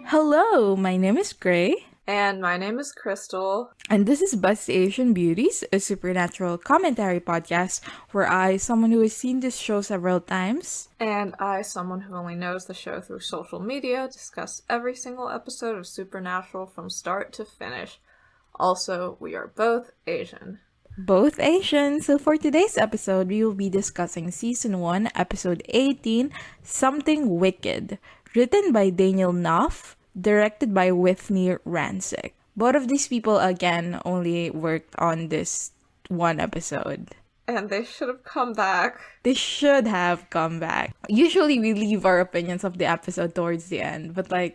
Hello, my name is Gray. And my name is Crystal. And this is Bust Asian Beauties, a supernatural commentary podcast where I, someone who has seen this show several times, and I, someone who only knows the show through social media, discuss every single episode of Supernatural from start to finish. Also, we are both Asian. Both Asian. So for today's episode, we will be discussing Season 1, Episode 18, Something Wicked, written by Daniel Knopf, directed by Whitney Rancic. Both of these people, again, only worked on this one episode. And they should have come back. They should have come back. Usually we leave our opinions of the episode towards the end, but I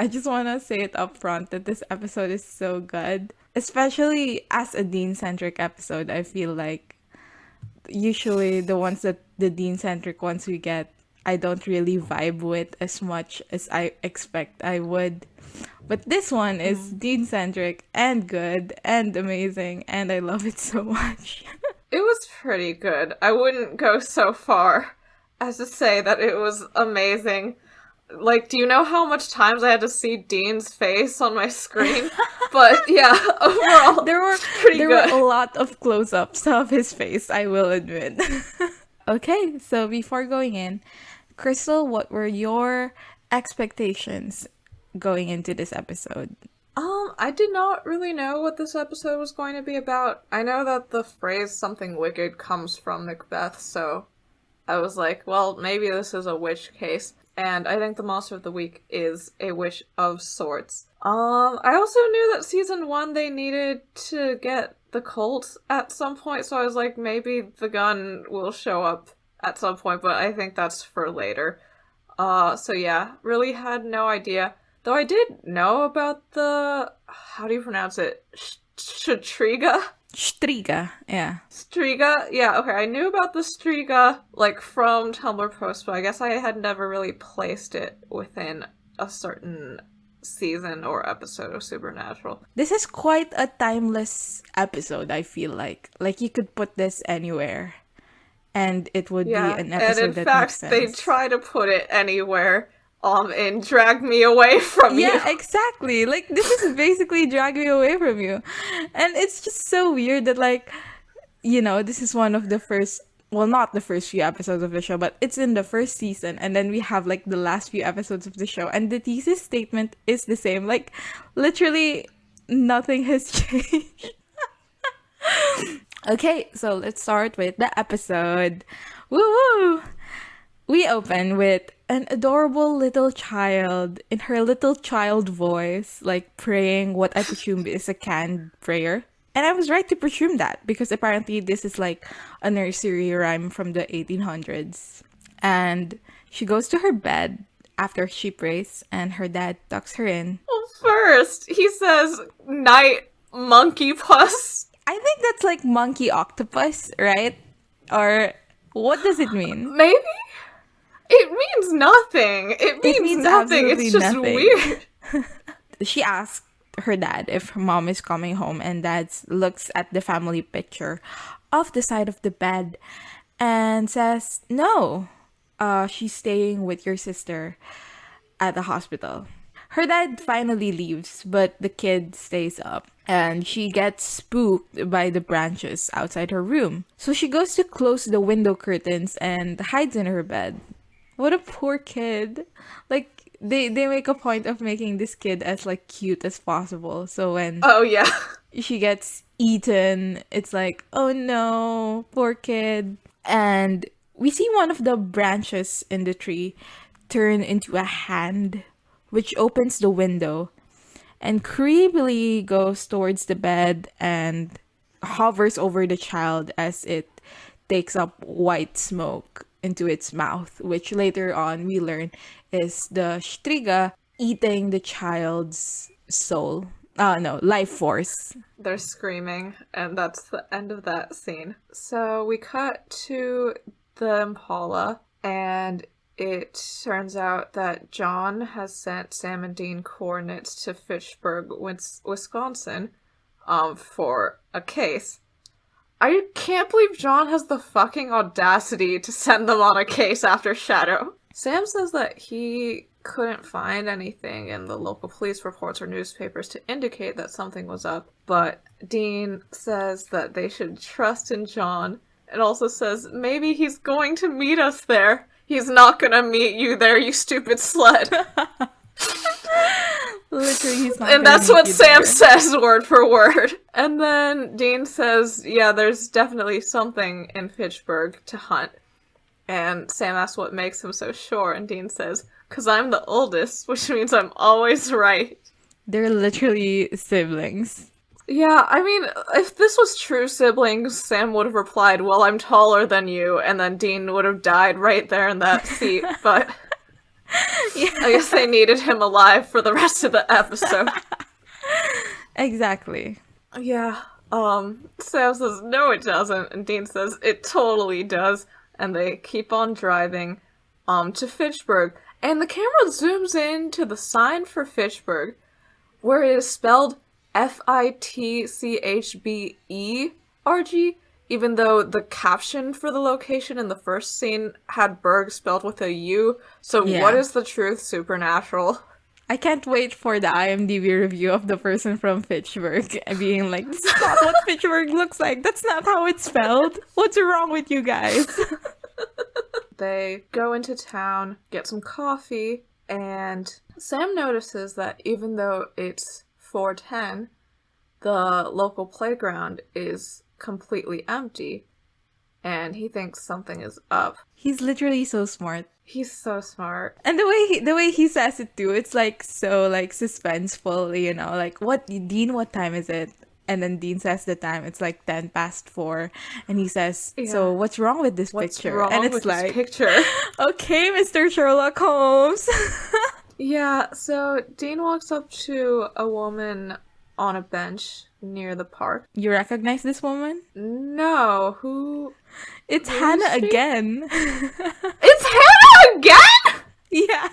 just want to say it up front that this episode is so good. Especially as a Dean-centric episode, I feel like usually the ones that the Dean-centric ones we get, I don't really vibe with as much as I expect I would. But this one is Dean-centric and good and amazing, and I love it so much. It was pretty good. I wouldn't go so far as to say that it was amazing. Do you know how much times I had to see Dean's face on my screen? But yeah, overall, there were a lot of close-ups of his face, I will admit. Okay, so before going in, Crystal, what were your expectations going into this episode? I did not really know what this episode was going to be about. I know that the phrase "something wicked" comes from Macbeth, so I was like, well, maybe this is a witch case. And I think the monster of the week is a witch of sorts. I also knew that season 1 they needed to get the cult at some point, so I was like, maybe the gun will show up at some point, but I think that's for later. So yeah, really had no idea. Though I did know about the... how do you pronounce it? Striga? Striga, yeah. Striga? Yeah, okay, I knew about the Striga, from Tumblr posts, but I guess I had never really placed it within a certain season or episode of Supernatural. This is quite a timeless episode, I feel like. You could put this anywhere, and it would be an episode that makes sense. And in fact, they try to put it anywhere. And Drag Me Away From You. Yeah, exactly. This is basically Drag Me Away From You. And it's just so weird that, this is one of the first, well, not the first few episodes of the show, but it's in the first season, and then we have, the last few episodes of the show, and the thesis statement is the same. Literally, nothing has changed. Okay, so let's start with the episode. Woo-woo! We open with an adorable little child in her little child voice, praying what I presume is a canned prayer. And I was right to presume that, because apparently this is a nursery rhyme from the 1800s. And she goes to her bed after she prays, and her dad tucks her in. Well, first, he says, "Night, monkey puss." I think that's monkey octopus, right? Or what does it mean? Maybe? It means nothing. It means nothing. It's just nothing. Weird. She asked her dad if her mom is coming home, and dad looks at the family picture off the side of the bed and says, no, she's staying with your sister at the hospital. Her dad finally leaves, but the kid stays up, and she gets spooked by the branches outside her room. So she goes to close the window curtains and hides in her bed. What a poor kid. They make a point of making this kid as cute as possible. So when she gets eaten, it's oh no, poor kid. And we see one of the branches in the tree turn into a hand, which opens the window and creepily goes towards the bed and hovers over the child as it takes up white smoke into its mouth, which later on we learn is the Striga eating the child's soul. Life force. They're screaming, and that's the end of that scene. So we cut to the Impala, and it turns out that John has sent Sam and Dean coordinates to Fitchburg, Wisconsin, for a case. I can't believe John has the fucking audacity to send them on a case after Shadow. Sam says that he couldn't find anything in the local police reports or newspapers to indicate that something was up, but Dean says that they should trust in John, and also says maybe he's going to meet us there. He's not gonna meet you there, you stupid slut. Literally, he's not. And that's what Sam says, word for word. And then Dean says, yeah, there's definitely something in Fitchburg to hunt. And Sam asks what makes him so sure, and Dean says, 'cause I'm the oldest, which means I'm always right. They're literally siblings. Yeah, I mean, if this was true siblings, Sam would have replied, well, I'm taller than you, and then Dean would have died right there in that seat, but yeah. I guess they needed him alive for the rest of the episode. Exactly. Yeah, Sam says, no it doesn't, and Dean says, it totally does, and they keep on driving, to Fitchburg, and the camera zooms in to the sign for Fitchburg, where it is spelled Fitchberg, even though the caption for the location in the first scene had Berg spelled with a U. So yeah. What is the truth, Supernatural? I can't wait for the IMDb review of the person from Fitchburg being like, this is not what Fitchburg looks like. That's not how it's spelled. What's wrong with you guys? They go into town, get some coffee, and Sam notices that even though it's 4:10, the local playground is completely empty, and he thinks something is up. He's literally so smart. He's so smart. And the way he says it too, it's like so like suspenseful, you know, like what time is it? And then Dean says the time, it's like 4:10, and he says, yeah. So what's wrong with this picture? What's wrong and it's with like, this picture? Okay, Mr. Sherlock Holmes. Yeah, so Dean walks up to a woman on a bench near the park. You recognize this woman? No, who? It's Hannah again. It's Hannah again? Yeah.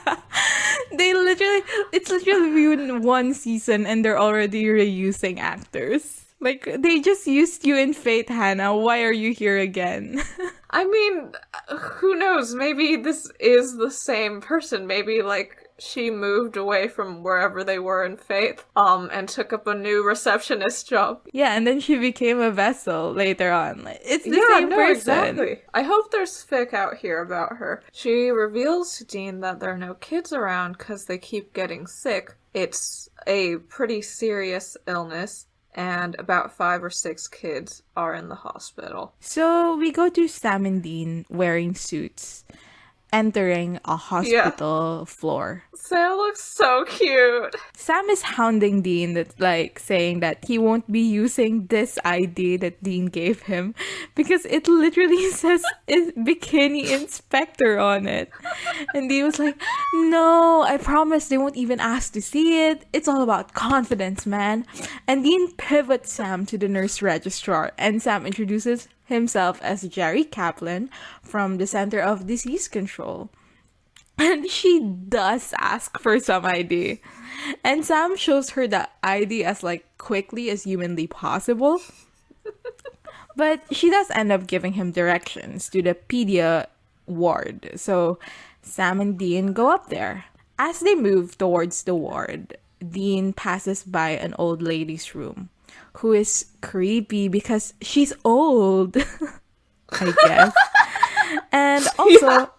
It's literally been one season and they're already reusing actors. Like, they just used you in Fate, Hannah. Why are you here again? I mean, who knows? Maybe this is the same person. Maybe, like, she moved away from wherever they were in Faith, and took up a new receptionist job. Yeah, and then she became a vessel later on. It's the same person. Exactly. I hope there's fic out here about her. She reveals to Dean that there are no kids around because they keep getting sick. It's a pretty serious illness, and about 5 or 6 kids are in the hospital. So we go to Sam and Dean wearing suits, entering a hospital floor. Sam looks so cute. Sam is hounding Dean, that's like saying that he won't be using this ID that Dean gave him because it literally says bikini inspector on it. And Dean was like, no, I promise they won't even ask to see it. It's all about confidence, man. And Dean pivots Sam to the nurse registrar, and Sam introduces himself as Jerry Kaplan from the Center of Disease Control. And she does ask for some ID. And Sam shows her the ID as like quickly as humanly possible. But she does end up giving him directions to the pedia ward. So Sam and Dean go up there. As they move towards the ward, Dean passes by an old lady's room, who is creepy because she's old, I guess. And also,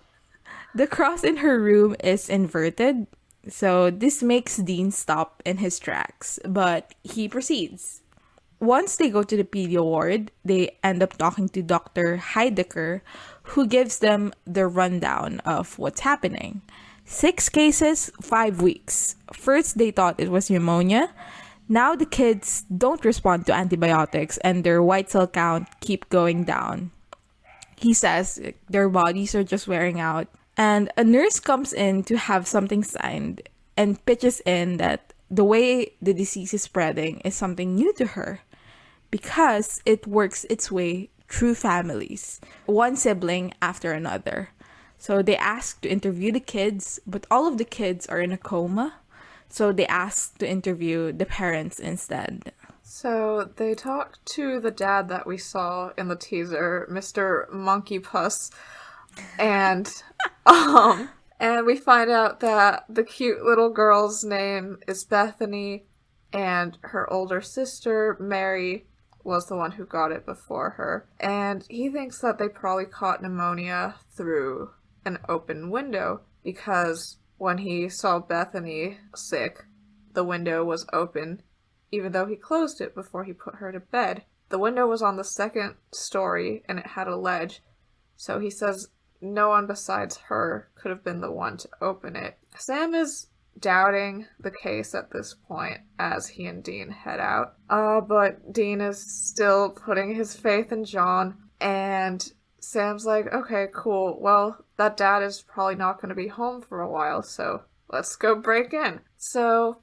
the cross in her room is inverted, so this makes Dean stop in his tracks, but he proceeds. Once they go to the pedia ward, they end up talking to Dr. Heidecker, who gives them the rundown of what's happening. 6 cases, 5 weeks. First, they thought it was pneumonia. Now the kids don't respond to antibiotics and their white cell count keep going down. He says their bodies are just wearing out. And a nurse comes in to have something signed and pitches in that the way the disease is spreading is something new to her because it works its way through families, one sibling after another. So they asked to interview the kids, but all of the kids are in a coma. So they asked to interview the parents instead. So they talked to the dad that we saw in the teaser, Mr. Monkey Puss, and and we find out that the cute little girl's name is Bethany, and her older sister, Mary, was the one who got it before her. And he thinks that they probably caught pneumonia through an open window, because when he saw Bethany sick, the window was open, even though he closed it before he put her to bed. The window was on the second story, and it had a ledge, so he says no one besides her could have been the one to open it. Sam is doubting the case at this point as he and Dean head out. But Dean is still putting his faith in John, and Sam's like, okay, cool, well, that dad is probably not going to be home for a while, so let's go break in. So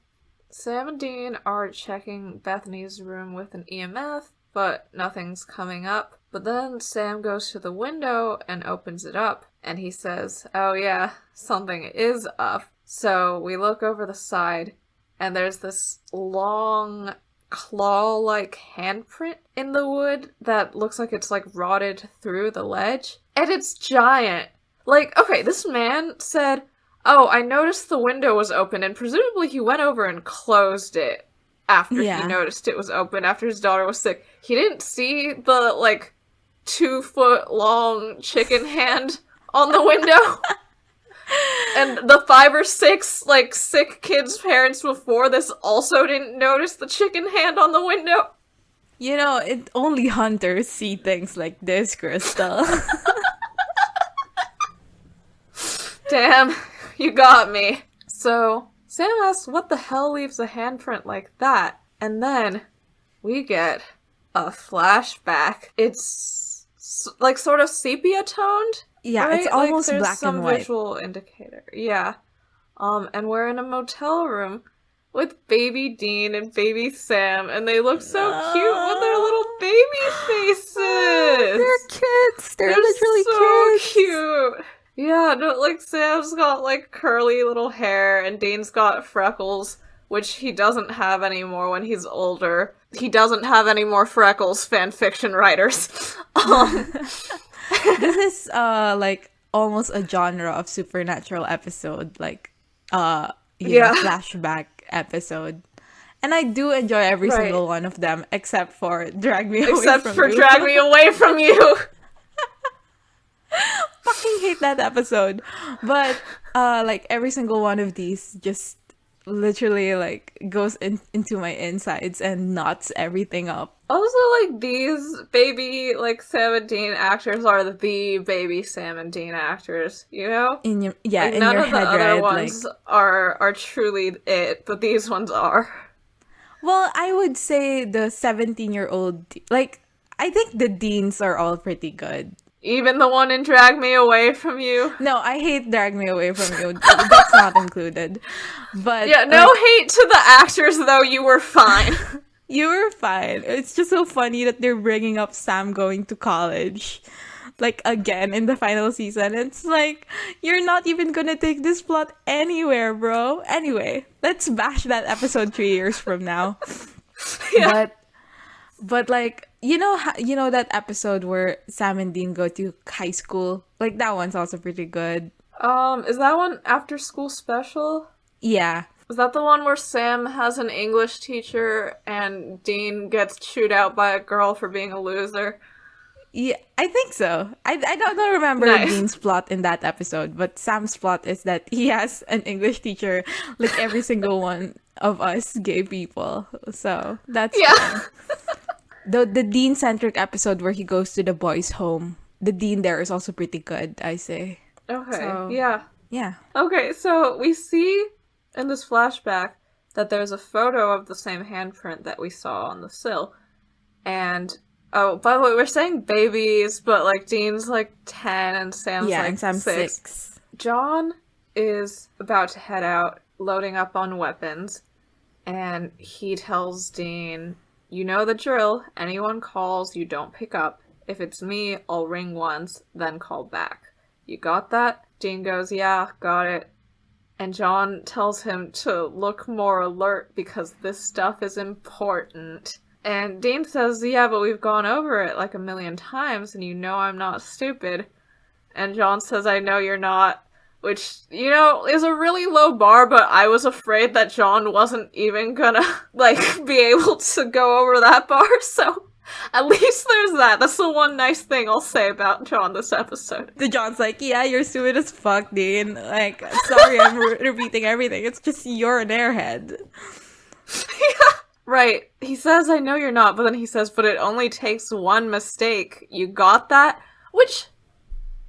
Sam and Dean are checking Bethany's room with an EMF, but nothing's coming up. But then Sam goes to the window and opens it up, and he says, oh yeah, something is up. So we look over the side, and there's this long, claw-like handprint in the wood that looks like it's, like, rotted through the ledge. And it's giant. Like, okay, this man said, oh, I noticed the window was open, and presumably he went over and closed it after he noticed it was open, after his daughter was sick. He didn't see the, like, 2-foot-long chicken hand on the window. And the 5 or 6, like, sick kids' parents before this also didn't notice the chicken hand on the window. You know, only hunters see things like this, Crystal. Damn, you got me. So, Sam asks what the hell leaves a handprint like that? And then we get a flashback. It's, like, sort of sepia-toned. Yeah, right? it's almost like, black and white. There's some visual indicator. Yeah. And we're in a motel room with baby Dean and baby Sam, and they look so cute with their little baby faces. They're kids. They're literally so kids. Cute. Yeah, no, like, Sam's got, like, curly little hair, and Dean's got freckles, which he doesn't have anymore when he's older. He doesn't have any more freckles, fanfiction writers. This is, like, almost a genre of supernatural episode, like, flashback episode. And I do enjoy every single one of them, except for Drag Me Away From You. Except for Drag Me Away From You! Fucking hate that episode. But, like, every single one of these just literally, like, goes into my insides and knots everything up. Also, like, these baby, like, Sam and Dean actors are the baby Sam and Dean actors, you know? In your like, in none your of the head, other right? ones Like, are truly it, but these ones are. well, I would say the 17-year-old, like, I think the Deans are all pretty good. Even the one in Drag Me Away From You? No, I hate Drag Me Away From You. That's not included. But yeah, no hate to the actors, though. You were fine. You were fine. It's just so funny that they're bringing up Sam going to college, like, again in the final season. It's like, you're not even gonna take this plot anywhere, bro. Anyway, let's bash that episode 3 years from now. Yeah. But like, you know that episode where Sam and Dean go to high school? Like, that one's also pretty good. Is that one after school special? Yeah. Is that the one where Sam has an English teacher and Dean gets chewed out by a girl for being a loser? Yeah, I think so. I don't remember Dean's plot in that episode, but Sam's plot is that he has an English teacher like every single one of us gay people. So that's fun. The Dean-centric episode where he goes to the boys' home, the Dean there is also pretty good, I say. Okay, So, yeah. Yeah. Okay, so we see in this flashback that there's a photo of the same handprint that we saw on the sill. And, oh, by the way, we're saying babies, but, like, Dean's, like, 10 and Sam's, like, and Sam's 6. John is about to head out, loading up on weapons, and he tells Dean, you know the drill. Anyone calls, you don't pick up. If it's me, I'll ring once, then call back. You got that? Dean goes, yeah, got it. And John tells him to look more alert because this stuff is important. And Dean says, yeah, but we've gone over it like a million times and you know I'm not stupid. And John says, I know you're not. Which, you know, is a really low bar, but I was afraid that John wasn't even gonna, be able to go over that bar, so at least there's that. That's the one nice thing I'll say about John this episode. The John's like, yeah, you're stupid as fuck, Dean. Like, sorry, I'm repeating everything. It's just you're an airhead. Yeah. Right. He says, I know you're not, but then he says, but it only takes one mistake. You got that? Which,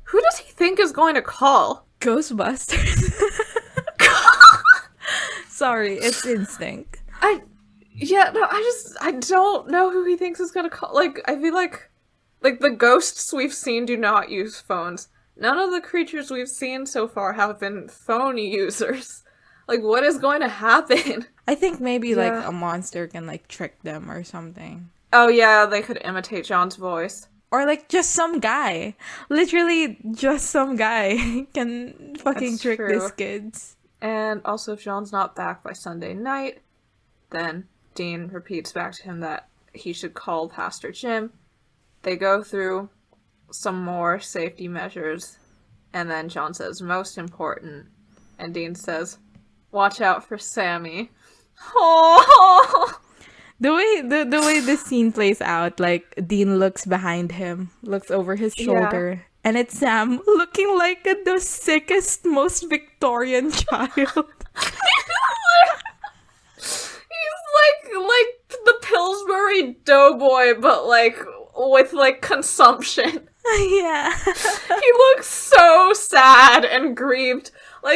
who does he think is going to call? Ghostbusters. Sorry, it's instinct. I don't know who he thinks is gonna call. I feel like the ghosts we've seen do not use phones. None of the creatures we've seen so far have been phone users. What is going to happen? I think maybe, a monster can, trick them or something. Oh, yeah, they could imitate John's voice. Or, just some guy. Literally, just some guy can fucking That's trick true. these kids. And also, if John's not back by Sunday night, then Dean repeats back to him that he should call Pastor Jim. They go through some more safety measures, and then John says, most important, and Dean says, watch out for Sammy. Oh! The way this scene plays out, Dean looks behind him, looks over his shoulder, and it's Sam looking like the sickest, most Victorian child. He's like the Pillsbury Doughboy, but with consumption. Yeah. He looks so sad and grieved.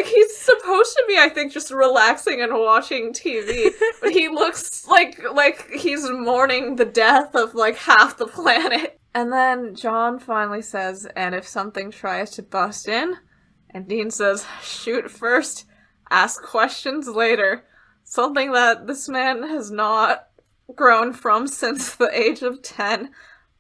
He's supposed to be, I think, just relaxing and watching TV, but he looks like he's mourning the death of, half the planet. And then John finally says, and if something tries to bust in, and Dean says, shoot first, ask questions later. Something that this man has not grown from since the age of 10.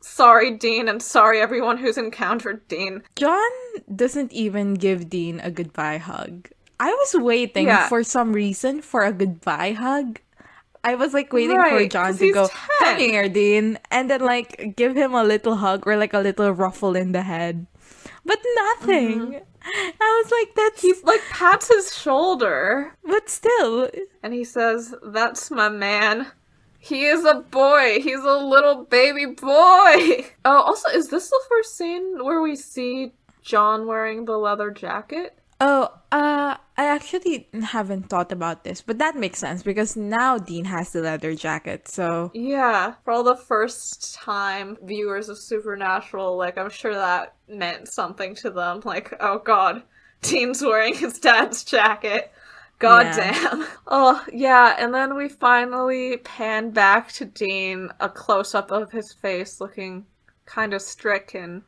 Sorry, Dean, and sorry everyone who's encountered Dean. John doesn't even give Dean a goodbye hug. I was waiting for some reason for a goodbye hug. I was waiting for John to go, 10. come here, Dean, and then give him a little hug or a little ruffle in the head. But nothing. Mm-hmm. I was like, that's... He pats his shoulder. But still. And he says, that's my man. He is a boy. He's a little baby boy. Oh, also, is this the first scene where we see John wearing the leather jacket? Oh, I actually haven't thought about this, but that makes sense because now Dean has the leather jacket, so... Yeah, for all the first time viewers of Supernatural, I'm sure that meant something to them. Oh god, Dean's wearing his dad's jacket. God damn. Oh, yeah, and then we finally pan back to Dean, a close-up of his face looking kind of stricken,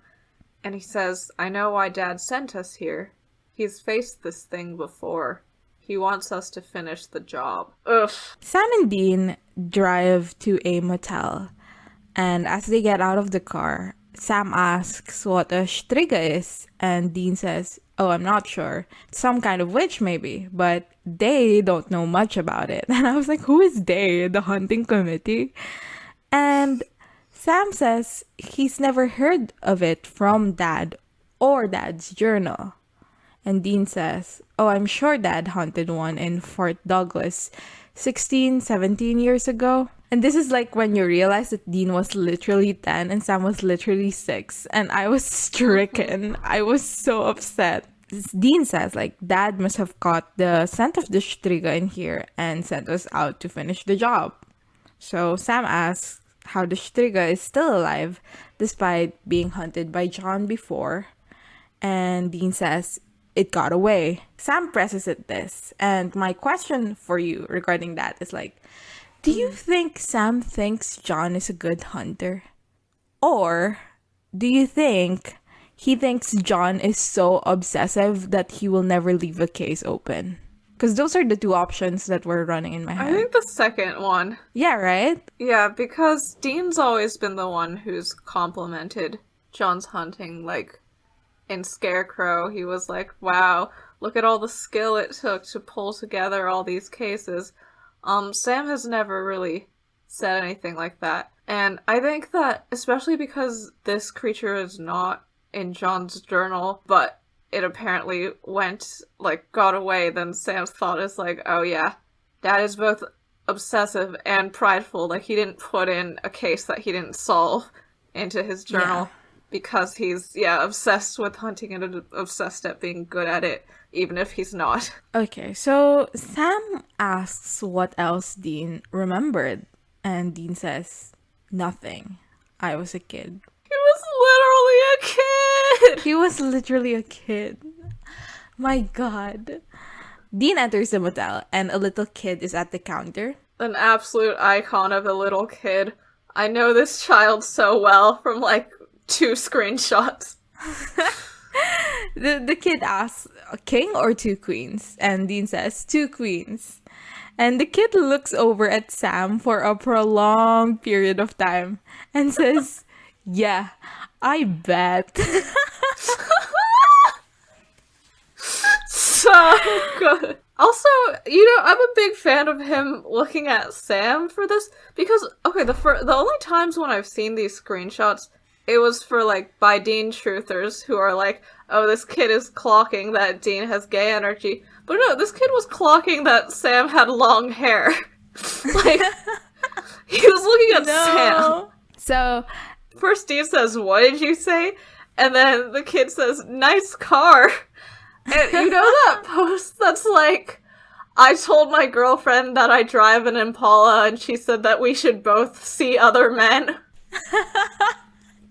and he says, I know why Dad sent us here. He's faced this thing before. He wants us to finish the job. Ugh. Sam and Dean drive to a motel, and as they get out of the car, Sam asks what a striga is, and Dean says, oh, I'm not sure. Some kind of witch, maybe, but they don't know much about it. And I was like, who is they? The hunting committee? And Sam says he's never heard of it from Dad or Dad's journal. And Dean says, oh, I'm sure Dad hunted one in Fort Douglas 16, 17 years ago. And this is when you realize that Dean was literally 10 and Sam was literally 6. And I was stricken. I was so upset. Dean says, Dad must have caught the scent of the striga in here and sent us out to finish the job. So Sam asks how the striga is still alive despite being hunted by John before. And Dean says, it got away. Sam presses at this. And my question for you regarding that is do you think Sam thinks John is a good hunter? Or do you think he thinks John is so obsessive that he will never leave a case open? Because those are the two options that were running in my head. I think the second one. Yeah, right? Yeah, because Dean's always been the one who's complimented John's hunting, in Scarecrow, he was like, wow, look at all the skill it took to pull together all these cases. Sam has never really said anything like that. And I think that, especially because this creature is not in John's journal, but it apparently got away, then Sam's thought is like, oh yeah, Dad is both obsessive and prideful. Like, he didn't put in a case that he didn't solve into his journal because he's, obsessed with hunting and obsessed at being good at it, even if he's not. Okay, so Sam asks what else Dean remembered, and Dean says, nothing. I was a kid. He was literally a kid! He was literally a kid. My God. Dean enters the motel, and a little kid is at the counter. An absolute icon of a little kid. I know this child so well from, 2 screenshots. The kid asks, a king or 2 queens? And Dean says, 2 queens. And the kid looks over at Sam for a prolonged period of time and says, yeah, I bet. So good. Also, I'm a big fan of him looking at Sam for this, because, okay, the only times when I've seen these screenshots, it was for, by Dean truthers who are like, oh, this kid is clocking that Dean has gay energy. But no, this kid was clocking that Sam had long hair. He was looking at Sam. So, first Dean says, what did you say? And then the kid says, nice car. And you know that post that's like, I told my girlfriend that I drive an Impala and she said that we should both see other men?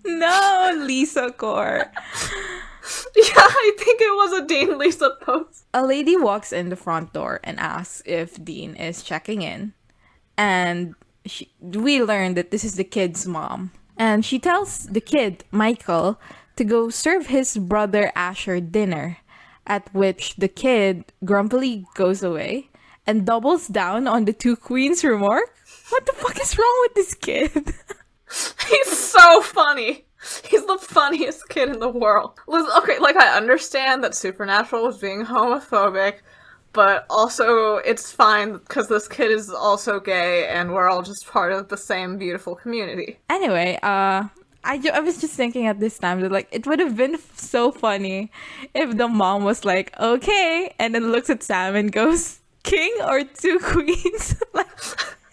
No, Lisa Core. Yeah, I think it was a Dean Lisa post. A lady walks in the front door and asks if Dean is checking in. And we learn that this is the kid's mom. And she tells the kid, Michael, to go serve his brother Asher dinner. At which the kid grumpily goes away and doubles down on the 2 queens remark. What the fuck is wrong with this kid? He's so funny. He's the funniest kid in the world. Okay, I understand that Supernatural was being homophobic, but also it's fine because this kid is also gay and we're all just part of the same beautiful community. Anyway, I was just thinking at this time that, it would have been so funny if the mom was like, okay, and then looks at Sam and goes, king or 2 queens?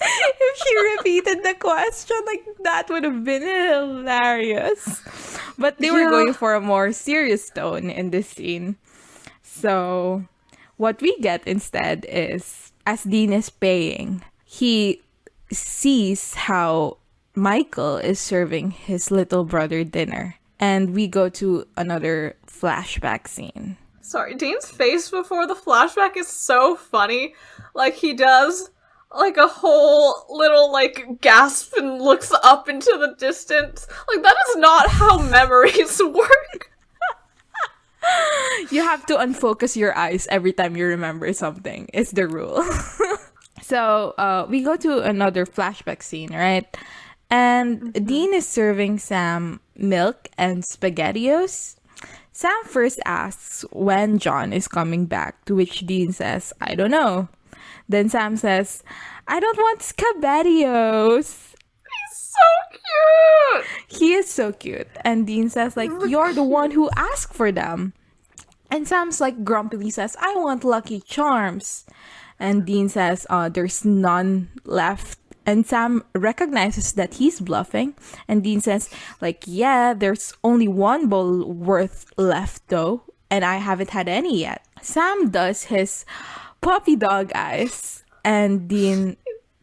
If she repeated the question, that would have been hilarious. But they were going for a more serious tone in this scene. So, what we get instead is, as Dean is paying, he sees how Michael is serving his little brother dinner. And we go to another flashback scene. Sorry, Dean's face before the flashback is so funny. He does, a whole little, gasp and looks up into the distance. That is not how memories work. You have to unfocus your eyes every time you remember something. It's the rule. So, we go to another flashback scene, right? And Dean is serving Sam milk and SpaghettiOs. Sam first asks when John is coming back, to which Dean says, I don't know. Then Sam says, I don't want SpaghettiOs. He's so cute! He is so cute. And Dean says, you're the one who asked for them. And Sam's grumpily says, I want Lucky Charms. And Dean says, there's none left. And Sam recognizes that he's bluffing. And Dean says, yeah, there's only 1 bowl worth left though. And I haven't had any yet. Sam does his puppy dog eyes. And Dean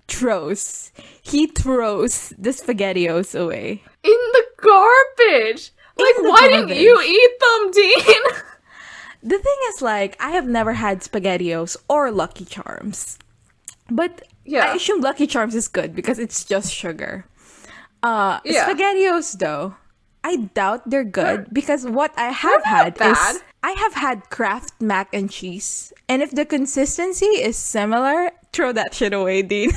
throws the SpaghettiOs away. In the garbage! Why didn't you eat them, Dean? The thing is, I have never had SpaghettiOs or Lucky Charms. But I assume Lucky Charms is good because it's just sugar. SpaghettiOs, though, I doubt they're good because what I have had is I have had Kraft mac and cheese. And if the consistency is similar, throw that shit away, Dean.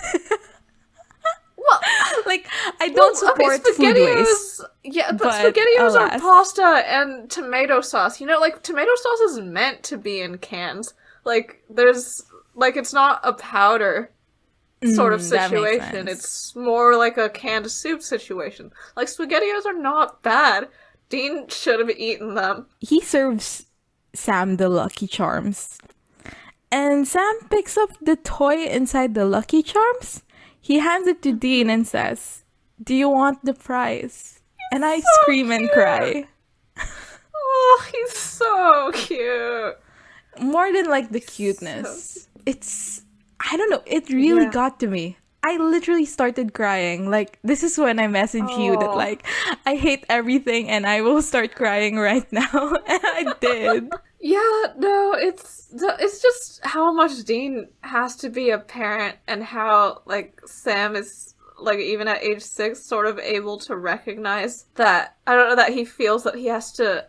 Well, Like, I don't support food waste. Yeah, but but SpaghettiOs are alas. pasta and tomato sauce. You know, like, tomato sauce is meant to be in cans. Like, it's not a powder sort of That makes situation. sense. It's more like a canned soup situation. Like, SpaghettiOs are not bad. Dean should have eaten them. He serves Sam the Lucky Charms. And Sam picks up the toy inside the Lucky Charms. He hands it to Dean and says, "Do you want the prize?" And I scream and cry. Oh, he's so cute. More than like the cuteness. It's, I don't know, it really got to me. I literally started crying. Like, this is when I messaged you that, like, I hate everything and I will start crying right now. And I did. Yeah, no, it's just how much Dean has to be a parent and how, like, Sam is, like, even at age 6, sort of able to recognize that, I don't know, that he feels that he has to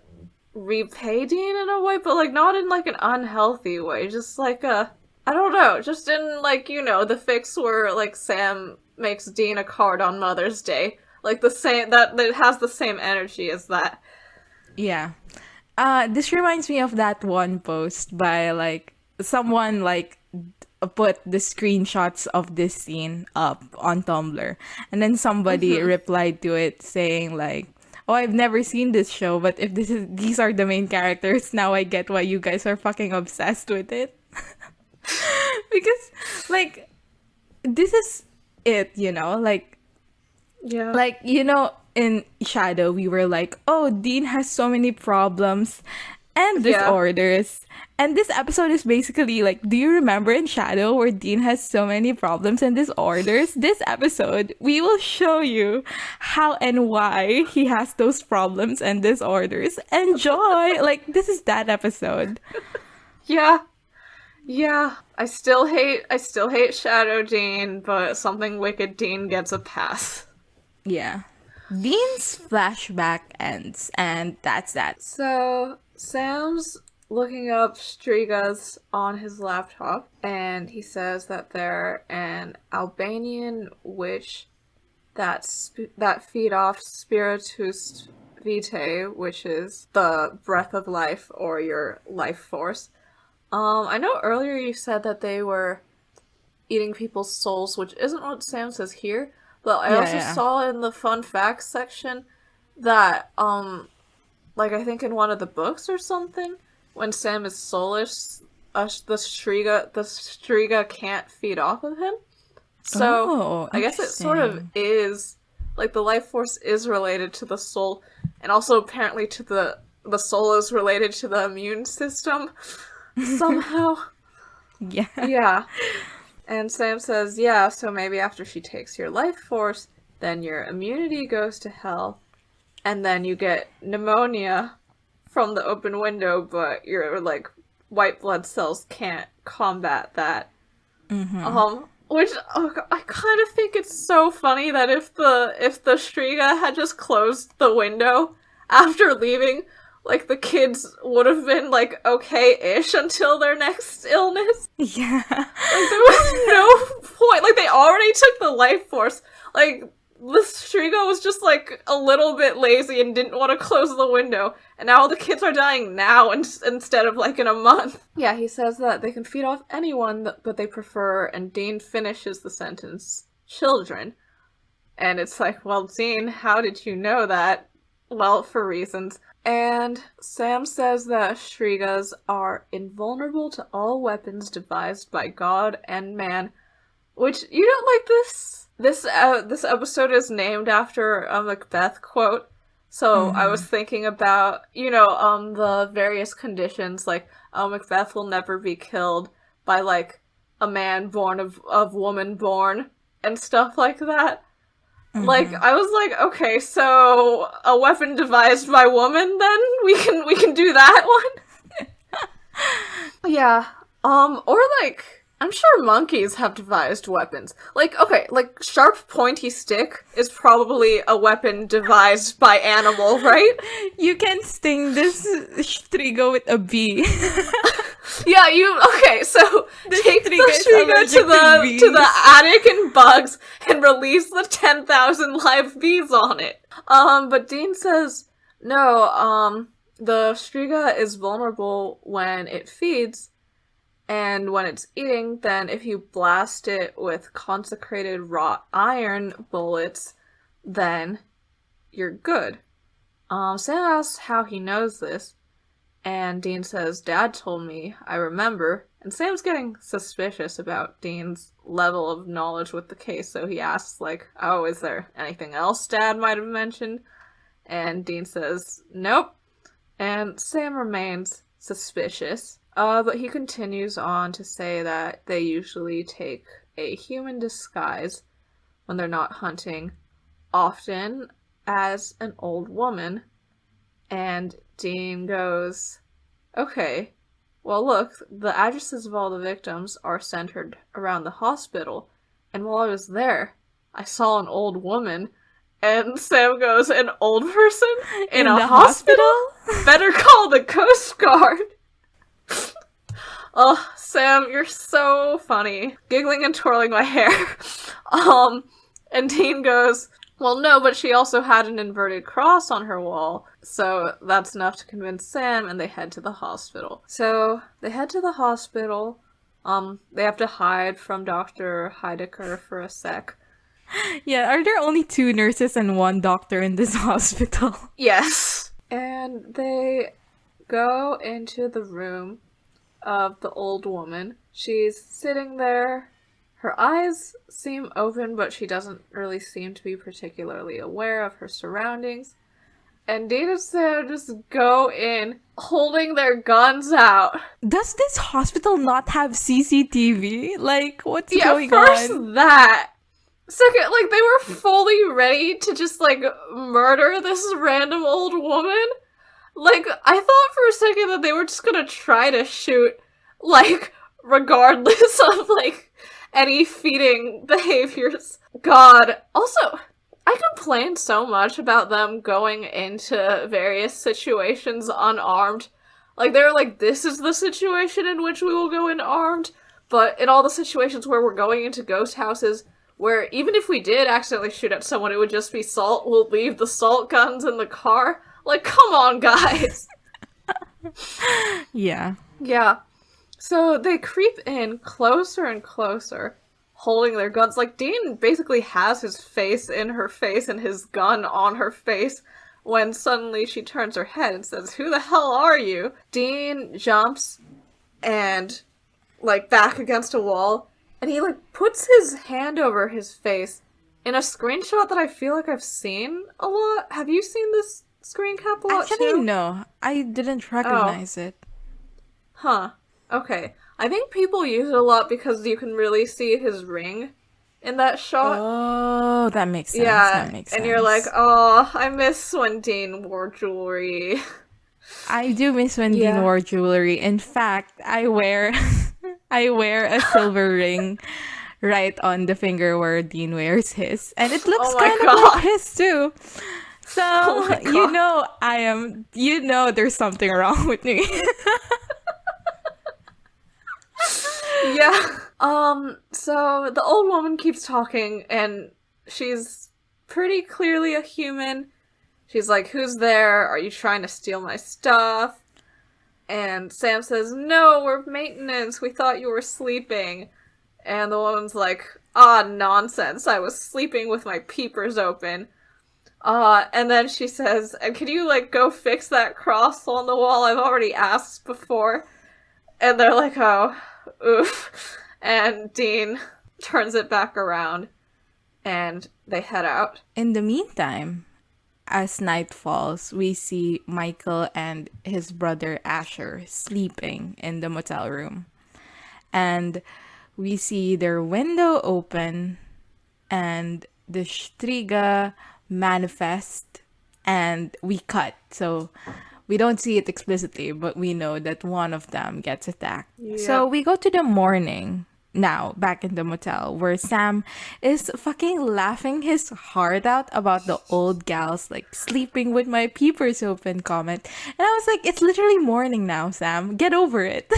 repay Dean in a way, but, like, not in, like, an unhealthy way, just like I don't know, just in, like, you know, the fix where, like, Sam makes Dean a card on Mother's Day. Like, the same, that it has the same energy as that. Yeah. This reminds me of that one post by, like, someone, like, put the screenshots of this scene up on Tumblr. And then somebody replied to it saying, like, "Oh, I've never seen this show, but if these are the main characters, now I get why you guys are fucking obsessed with it." Because, like, this is it, you know? Like, you know, in Shadow, we were like, "Oh, Dean has so many problems and disorders." And this episode is basically like, do you remember in Shadow where Dean has so many problems and disorders? This episode, we will show you how and why he has those problems and disorders. Enjoy! Like, this is that episode. Yeah, I still hate Shadow Dean, but Something Wicked Dean gets a pass. Yeah. Dean's flashback ends, and that's that. So, Sam's looking up Strigas on his laptop, and he says that they're an Albanian witch that feed off Spiritus Vitae, which is the breath of life or your life force. I know earlier you said that they were eating people's souls, which isn't what Sam says here, but I also saw in the fun facts section that, like, I think in one of the books or something, when Sam is soulless, the Striga can't feed off of him. So, I guess it sort of is, like, the life force is related to the soul, and also apparently to the soul is related to the immune system. Somehow. Yeah. And Sam says, yeah, so maybe after she takes your life force, then your immunity goes to hell, and then you get pneumonia from the open window, but your, like, white blood cells can't combat that. Which, I kind of think it's so funny that if the Striga had just closed the window after leaving, like, the kids would have been, like, okay-ish until their next illness. Yeah. Like, there was no point. Like, they already took the life force. Like, the Striga was just, like, a little bit lazy and didn't want to close the window. And now all the kids are dying now instead of, like, in a month. Yeah, he says that they can feed off anyone, but they prefer, and Dean finishes the sentence, children. And it's like, well, Dean, how did you know that? Well, for reasons. And Sam says that Strigas are invulnerable to all weapons devised by God and man. Which, you don't like this? This episode is named after a Macbeth quote. So I was thinking about, you know, the various conditions, like, Macbeth will never be killed by, like, a man born of woman born, and stuff like that. Like, I was like, okay, so a weapon devised by woman, then? We can do that one? Yeah. Or, like, I'm sure monkeys have devised weapons. Like, okay, like, sharp, pointy stick is probably a weapon devised by animal, right? You can sting this Striga with a bee. Yeah, okay, so take Striga the is Striga allergic to the attic and bugs and release the 10,000 live bees on it. But Dean says, no, the Striga is vulnerable when it feeds, and when it's eating, then if you blast it with consecrated wrought iron bullets, then you're good. Sam asks how he knows this, and Dean says, Dad told me, I remember. And Sam's getting suspicious about Dean's level of knowledge with the case, so he asks, like, oh, is there anything else Dad might have mentioned? And Dean says, nope. And Sam remains suspicious. But he continues on to say that they usually take a human disguise when they're not hunting, often as an old woman. And Dean goes, okay, well look, the addresses of all the victims are centered around the hospital, and while I was there, I saw an old woman. And Sam goes, an old person? In a hospital? Better call the Coast Guard. Oh, Sam, you're so funny. Giggling and twirling my hair. And Dean goes, well, no, but she also had an inverted cross on her wall. So that's enough to convince Sam, and they head to the hospital. So they head to the hospital. They have to hide from Dr. Heidecker for a sec. Yeah, are there only 2 nurses and 1 doctor in this hospital? Yes. And they go into the room of the old woman. She's sitting there. Her eyes seem open, but she doesn't really seem to be particularly aware of her surroundings. And Dean and Sam just go in, holding their guns out. Does this hospital not have CCTV? Like, what's going first on? That. Second, like, they were fully ready to just, like, murder this random old woman. Like, I thought for a second that they were just gonna try to shoot, like, regardless of, like, any feeding behaviors. God. Also, I complained so much about them going into various situations unarmed. Like, they were like, this is the situation in which we will go in armed, but in all the situations where we're going into ghost houses, where even if we did accidentally shoot at someone, it would just be salt, we'll leave the salt guns in the car. Like, come on, guys! Yeah. Yeah. So they creep in closer and closer, holding their guns. Like, Dean basically has his face in her face and his gun on her face when suddenly she turns her head and says, who the hell are you? Dean jumps and, like, back against a wall, and he, like, puts his hand over his face in a screenshot that I feel like I've seen a lot. Have you seen this screen cap a lot, Actually, too? no. I didn't recognize it. Huh. Okay. I think people use it a lot because you can really see his ring in that shot. Oh, that makes sense. Yeah, That makes and sense. you're like, oh, I miss when Dean wore jewelry. I do miss when Yeah. Dean wore jewelry. In fact, I wear I wear a silver ring right on the finger where Dean wears his. And it looks Oh my kind of God. like his too. So, Oh my God. you know there's something wrong with me. Yeah. So the old woman keeps talking, and she's pretty clearly a human. She's like, who's there? Are you trying to steal my stuff? And Sam says, no, we're maintenance. We thought you were sleeping. And the woman's like, nonsense. I was sleeping with my peepers open. And then she says, and can you, like, go fix that cross on the wall? I've already asked before. And they're like, oh, oof. And Dean turns it back around, and they head out. In the meantime, as night falls, we see Michael and his brother Asher sleeping in the motel room. And we see their window open and the Striga manifest, and we cut. So we don't see it explicitly, but we know that one of them gets attacked. Yep. So we go to the morning now, back in the motel, where Sam is fucking laughing his heart out about the old gals, like, sleeping with my peepers open comment. And I was like, it's literally morning now, Sam. Get over it.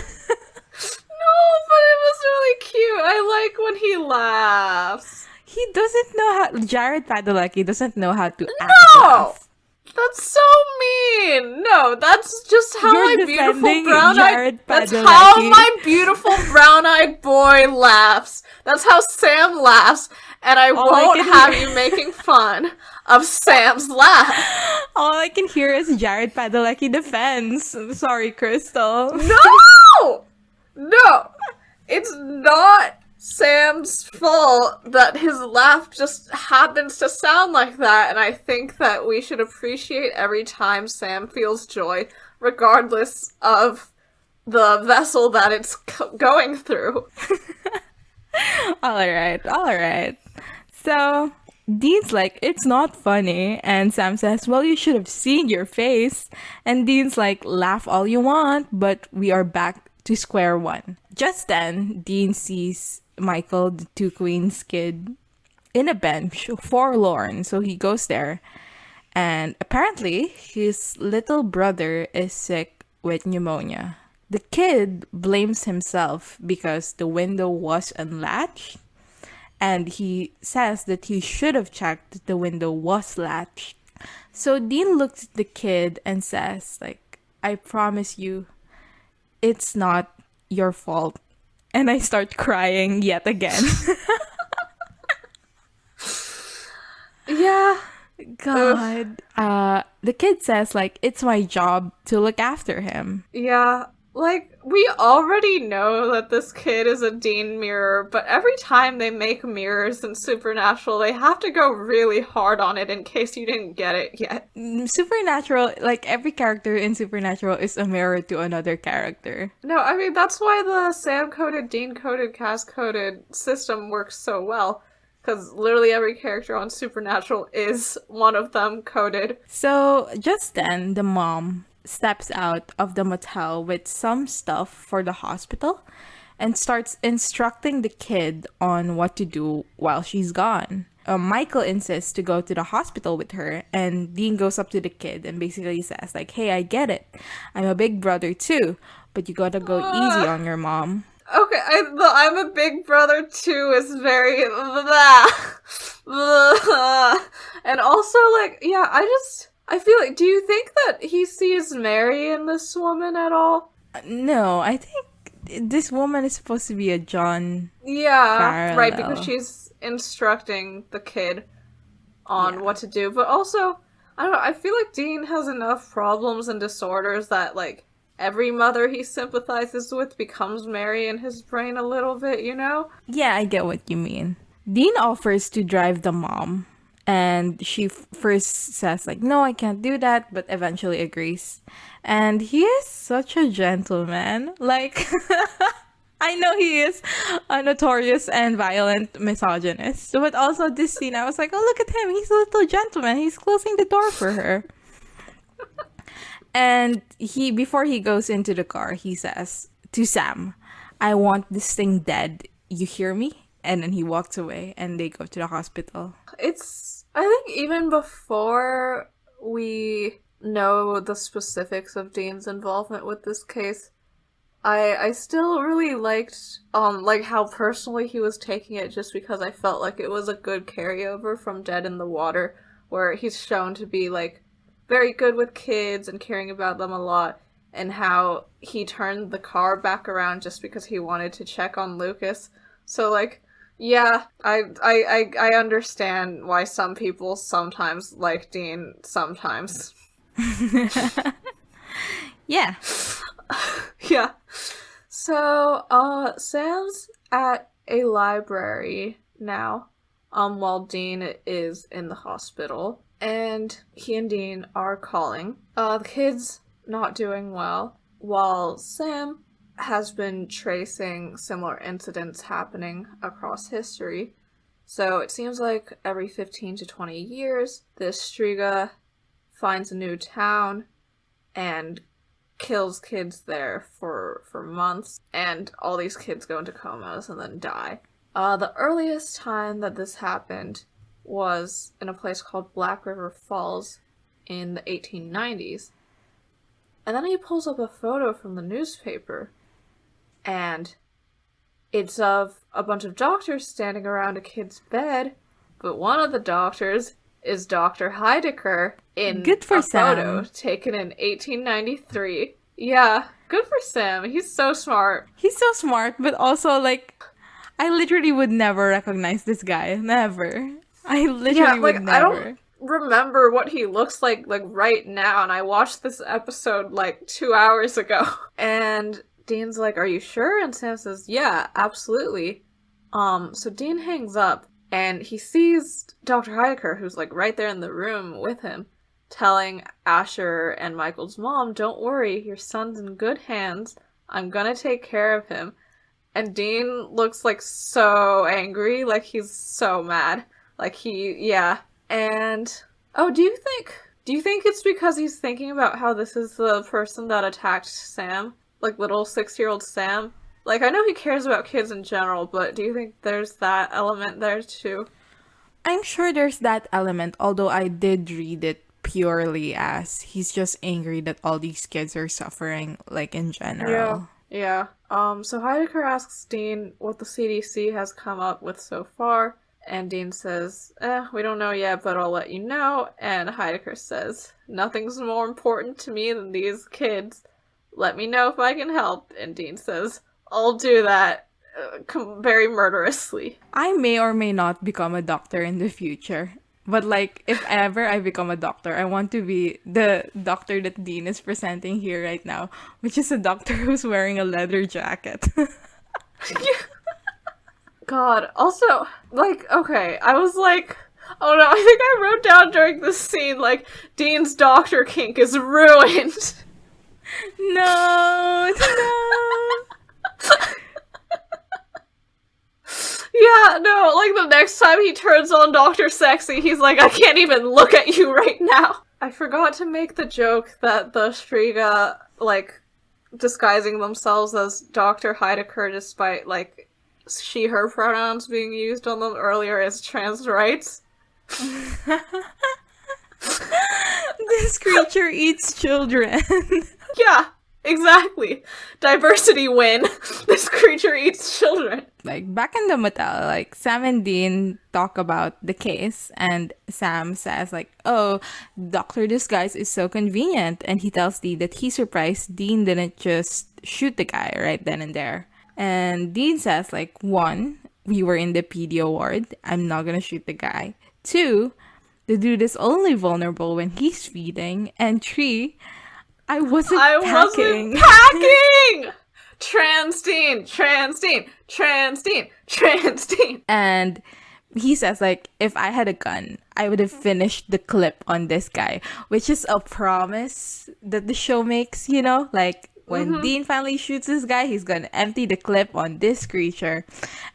really cute. I like when he laughs. He doesn't know how. Jared Padalecki doesn't know how to act No! laugh. That's so mean. No, that's just how You're my beautiful defending brown-eyed... Jared That's Padalecki. how my beautiful brown-eyed boy laughs. That's how Sam laughs. And I All I won't can have hear- you making fun of Sam's laugh. All I can hear is Jared Padalecki defense. I'm sorry, Crystal. No! No! It's not Sam's fault that his laugh just happens to sound like that, and I think that we should appreciate every time Sam feels joy, regardless of the vessel that it's going through. Alright. So, Dean's like, it's not funny. And Sam says, well, you should have seen your face. And Dean's like, laugh all you want, but we are back to square one. Just then, Dean sees Michael, the Two Queens kid, in a bench, forlorn. So he goes there. And apparently, his little brother is sick with pneumonia. The kid blames himself because the window was unlatched. And he says that he should have checked that the window was latched. So Dean looks at the kid and says, like, I promise you, it's not your fault. And I start crying yet again. Yeah. God. The kid says, like, it's my job to look after him. Yeah. Like, we already know that this kid is a Dean mirror, but every time they make mirrors in Supernatural, they have to go really hard on it in case you didn't get it yet. Supernatural, like, every character in Supernatural is a mirror to another character. No, I mean, that's why the Sam-coded, Dean-coded, Cass-coded system works so well. Because literally every character on Supernatural is one of them coded. So, just then, the mom steps out of the motel with some stuff for the hospital and starts instructing the kid on what to do while she's gone. Michael insists to go to the hospital with her, and Dean goes up to the kid and basically says, like, hey, I get it. I'm a big brother too, but you gotta go easy on your mom. Okay, I'm a big brother too is very... blah, blah. And also, like, yeah, I feel like, do you think that he sees Mary in this woman at all? No, I think this woman is supposed to be a John. Yeah, parallel. right, because she's instructing the kid on what to do. But also, I don't know, I feel like Dean has enough problems and disorders that, like, every mother he sympathizes with becomes Mary in his brain a little bit, you know? Yeah, I get what you mean. Dean offers to drive the mom. And she first says, like, no, I can't do that, but eventually agrees. And he is such a gentleman. Like, I know he is a notorious and violent misogynist. But also this scene, I was like, oh, look at him. He's a little gentleman. He's closing the door for her. And before he goes into the car, he says to Sam, I want this thing dead. You hear me? And then he walks away and they go to the hospital. I think even before we know the specifics of Dean's involvement with this case, I still really liked, like how personally he was taking it, just because I felt like it was a good carryover from Dead in the Water, where he's shown to be, like, very good with kids and caring about them a lot, and how he turned the car back around just because he wanted to check on Lucas. So, like, yeah, I understand why some people sometimes like Dean sometimes. Yeah. Yeah. So, Sam's at a library now, while Dean is in the hospital, and he and Dean are calling. The kid's not doing well, while Sam has been tracing similar incidents happening across history. So it seems like every 15 to 20 years, this Striga finds a new town and kills kids there for months, and all these kids go into comas and then die. The earliest time that this happened was in a place called Black River Falls in the 1890s. And then he pulls up a photo from the newspaper, and It's of a bunch of doctors standing around a kid's bed, but one of the doctors is Dr. Heidecker in Good for a photo Sam. taken in 1893. Yeah, good for Sam. He's so smart. He's so smart, but also, like, I literally would never recognize this guy. Never. I literally would I don't never. remember what he looks like right now, and I watched this episode like 2 hours ago. And Dean's like, "Are you sure?" And Sam says, "Yeah, absolutely." So Dean hangs up, and he sees Dr. Heidecker, who's like right there in the room with him, telling Asher and Michael's mom, "Don't worry, your son's in good hands. I'm gonna take care of him." And Dean looks like so angry, like he's so mad. Yeah. And oh, do you think it's because he's thinking about how this is the person that attacked Sam? Like little 6-year-old Sam? Like, I know he cares about kids in general, but do you think there's that element there too? I'm sure there's that element, although I did read it purely as he's just angry that all these kids are suffering, like, in general. Yeah. So Heidecker asks Dean what the CDC has come up with so far, and Dean says, we don't know yet, but I'll let you know. And Heidecker says, "Nothing's more important to me than these kids. Let me know if I can help." And Dean says, "I'll do that," very murderously. I may or may not become a doctor in the future. But, like, if ever I become a doctor, I want to be the doctor that Dean is presenting here right now, which is a doctor who's wearing a leather jacket. God, also, like, okay, I was like, oh no, I think I wrote down during this scene, like, Dean's doctor kink is ruined. No. Yeah, no, like the next time he turns on Dr. Sexy, he's like, "I can't even look at you right now." I forgot to make the joke that the Striga, like, disguising themselves as Dr. Heidecker despite, like, she-her pronouns being used on them earlier as trans rights. This creature eats children. Yeah, exactly. Diversity win. This creature eats children. Like, back in the motel, like, Sam and Dean talk about the case, and Sam says, like, "Oh, Dr. Disguise is so convenient," and he tells Dean that he's surprised Dean didn't just shoot the guy right then and there. And Dean says, like, 1, we were in the pedio ward, I'm not gonna shoot the guy. 2, the dude is only vulnerable when he's feeding. And 3, I wasn't packing. Trans Dean. And he says, like, if I had a gun, I would have finished the clip on this guy, which is a promise that the show makes, you know? Like, when Dean finally shoots this guy, he's gonna empty the clip on this creature.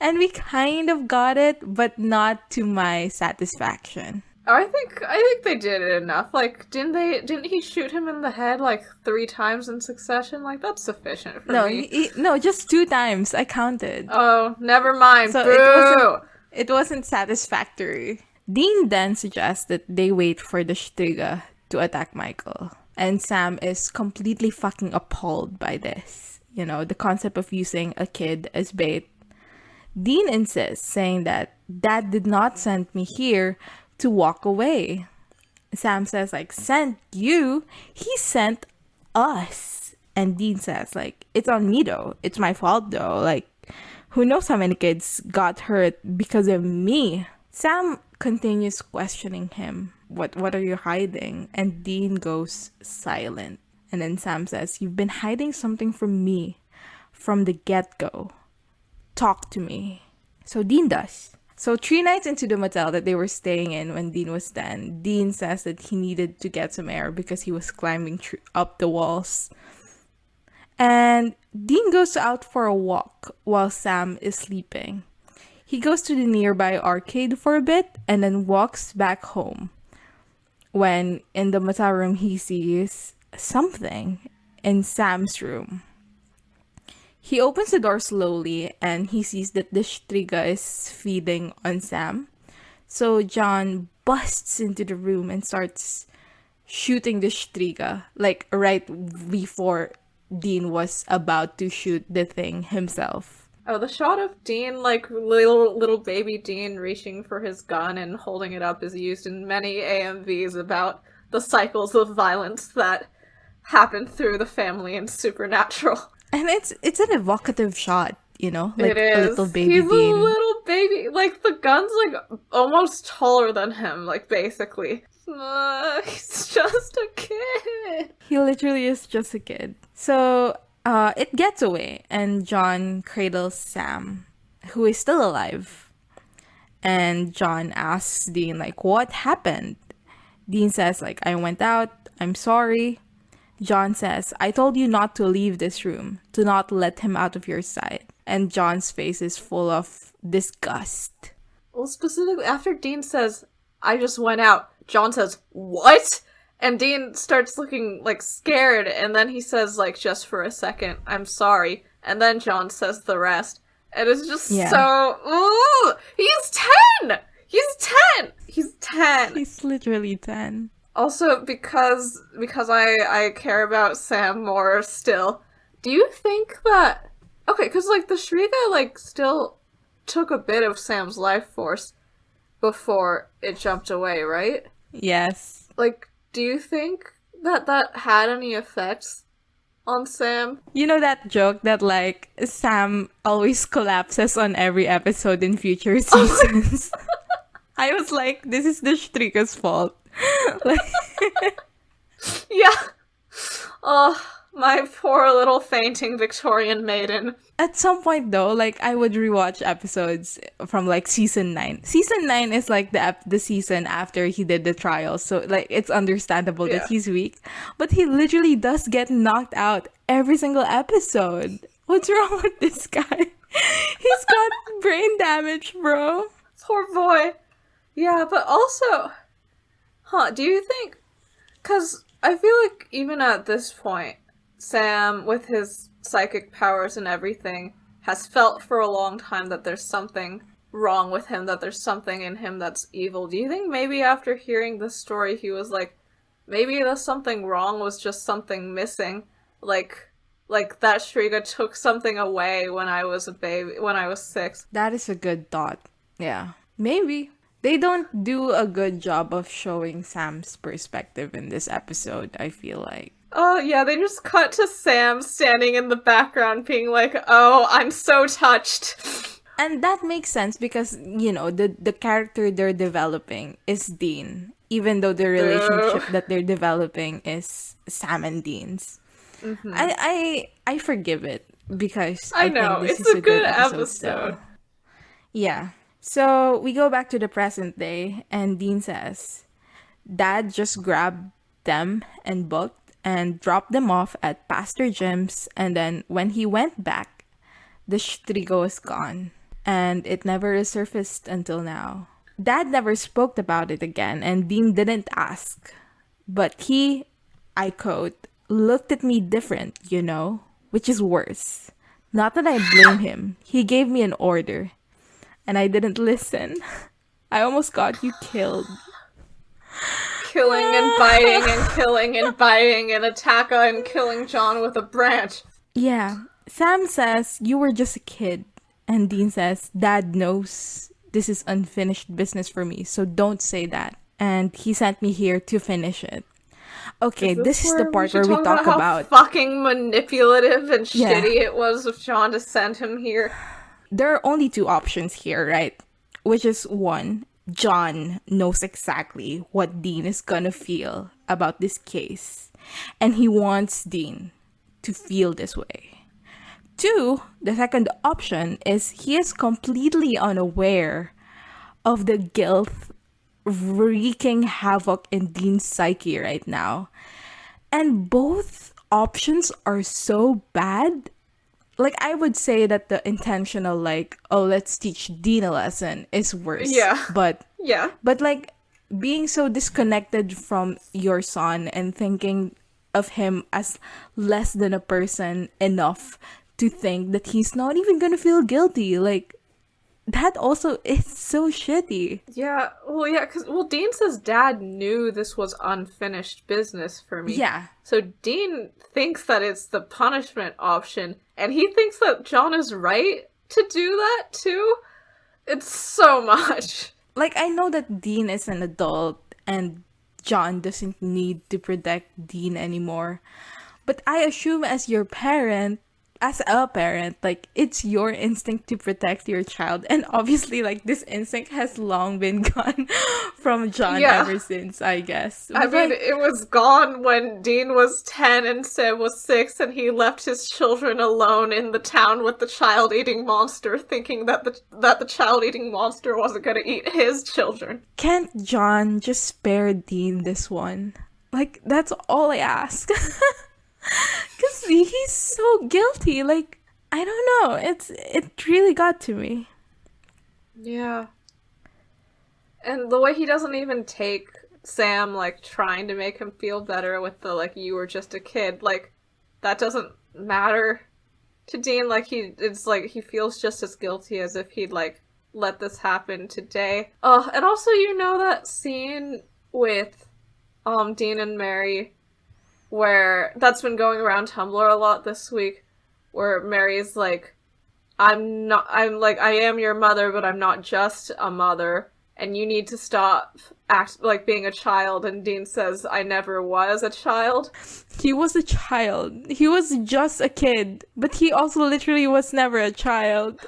And we kind of got it, but not to my satisfaction. Oh, I think they did it enough. Like, didn't he shoot him in the head like 3 times in succession? Like, that's sufficient for me. No, just 2 times. I counted. Oh, never mind. So Boo! it wasn't satisfactory. Dean then suggests that they wait for the Striga to attack Michael. And Sam is completely fucking appalled by this. You know, the concept of using a kid as bait. Dean insists, saying that Dad did not send me here to walk away. Sam says, like, "Sent you? He sent us." And Dean says, like, "It's on me though. It's my fault though. Like, who knows how many kids got hurt because of me." Sam continues questioning him. What are you hiding? And Dean goes silent. And then Sam says, "You've been hiding something from me from the get-go. Talk to me." So Dean does. So 3 nights into the motel that they were staying in when Dean was 10, Dean says that he needed to get some air because he was climbing up the walls. And Dean goes out for a walk while Sam is sleeping. He goes to the nearby arcade for a bit and then walks back home. When in the motel room, he sees something in Sam's room. He opens the door slowly and he sees that the Striga is feeding on Sam. So John busts into the room and starts shooting the Striga, like right before Dean was about to shoot the thing himself. Oh, the shot of Dean, like little baby Dean reaching for his gun and holding it up is used in many AMVs about the cycles of violence that happen through the family in Supernatural. And it's an evocative shot, you know? It Like a is. little baby He's a Dean. little baby. Like, the gun's, like, almost taller than him, like, basically. He's just a kid. He literally is just a kid. So, it gets away, and John cradles Sam, who is still alive. And John asks Dean, like, what happened? Dean says, like, I went out, I'm sorry. John says, I told you not to leave this room, to not let him out of your sight. And John's face is full of disgust. Well, specifically, after Dean says, I just went out, John says, what? And Dean starts looking, like, scared, and then he says, like, just for a second, I'm sorry. And then John says the rest. And it's just so... Ooh! He's 10! He's 10! He's 10! He's literally 10. Also, because I care about Sam more still, do you think that... Okay, because, like, the Shriga, like, still took a bit of Sam's life force before it jumped away, right? Yes. Like, do you think that had any effects on Sam? You know that joke that, like, Sam always collapses on every episode in future seasons? I was like, this is the Shtrika's fault. Like, yeah. Oh, my poor little fainting Victorian maiden. at some point, though, like, I would rewatch episodes from, like, season 9. Season 9 is, like, the season after he did the trial, so, like, it's understandable that he's weak. But he literally does get knocked out every single episode. What's wrong with this guy? He's got brain damage, bro. Poor boy. Yeah, but also... do you think... Because I feel like even at this point, Sam, with his psychic powers and everything, has felt for a long time that there's something wrong with him, that there's something in him that's evil. Do you think maybe after hearing this story, he was like, maybe the something wrong was just something missing? Like that Shriga took something away when I was a baby, when I was 6. That is a good thought. Yeah. Maybe. They don't do a good job of showing Sam's perspective in this episode, I feel like. Oh, yeah, they just cut to Sam standing in the background being like, oh, I'm so touched. And that makes sense because, you know, the character they're developing is Dean, even though the relationship that they're developing is Sam and Dean's. Mm-hmm. I forgive it because I know, think this it's is a good episode. episode. Yeah. So we go back to the present day and Dean says, Dad just grabbed them and booked and dropped them off at Pastor Jim's, and then when he went back, the Shtrigo was gone and it never resurfaced until now. Dad never spoke about it again and Dean didn't ask. But he, I quote, looked at me different, you know, which is worse. Not that I blame him. He gave me an order and I didn't listen. I almost got you killed. Killing and biting and killing and biting and Attaka and killing John with a branch. Yeah. Sam says, you were just a kid. And Dean says, Dad knows this is unfinished business for me, so don't say that. And he sent me here to finish it. Okay, this is the part where we talk about how fucking manipulative and shitty it was of John to send him here. There are only 2 options here, right? Which is 1, John knows exactly what Dean is gonna feel about this case. And he wants Dean to feel this way. 2, the second option is he is completely unaware of the guilt wreaking havoc in Dean's psyche right now. And both options are so bad. Like, I would say that the intentional, like, oh, let's teach Dean a lesson is worse. Yeah. But, yeah. But, like, being so disconnected from your son and thinking of him as less than a person enough to think that he's not even gonna feel guilty, like, that also is so shitty. Yeah, because Dean says Dad knew this was unfinished business for me. Yeah. So Dean thinks that it's the punishment option, and he thinks that John is right, to do that too. It's so much. Like, I know that Dean is an adult and John doesn't need to protect Dean anymore. But I assume as a parent, like, it's your instinct to protect your child. And obviously, like, this instinct has long been gone from John ever since, I guess. I mean, it was gone when Dean was 10 and Sam was 6, and he left his children alone in the town with the child-eating monster, thinking that the child-eating monster wasn't gonna eat his children. Can't John just spare Dean this one? Like, that's all I ask. Because he's so guilty. Like, I don't know. It really got to me. Yeah. And the way he doesn't even take Sam, like, trying to make him feel better with the, like, you were just a kid, like, that doesn't matter to Dean. Like, it's like, he feels just as guilty as if he'd, like, let this happen today. Oh, and also, you know that scene with, Dean and Mary, where that's been going around Tumblr a lot this week, where Mary's like, I am your mother, but I'm not just a mother, and you need to stop being a child, and Dean says, I never was a child. He was a child. He was just a kid, but he also literally was never a child.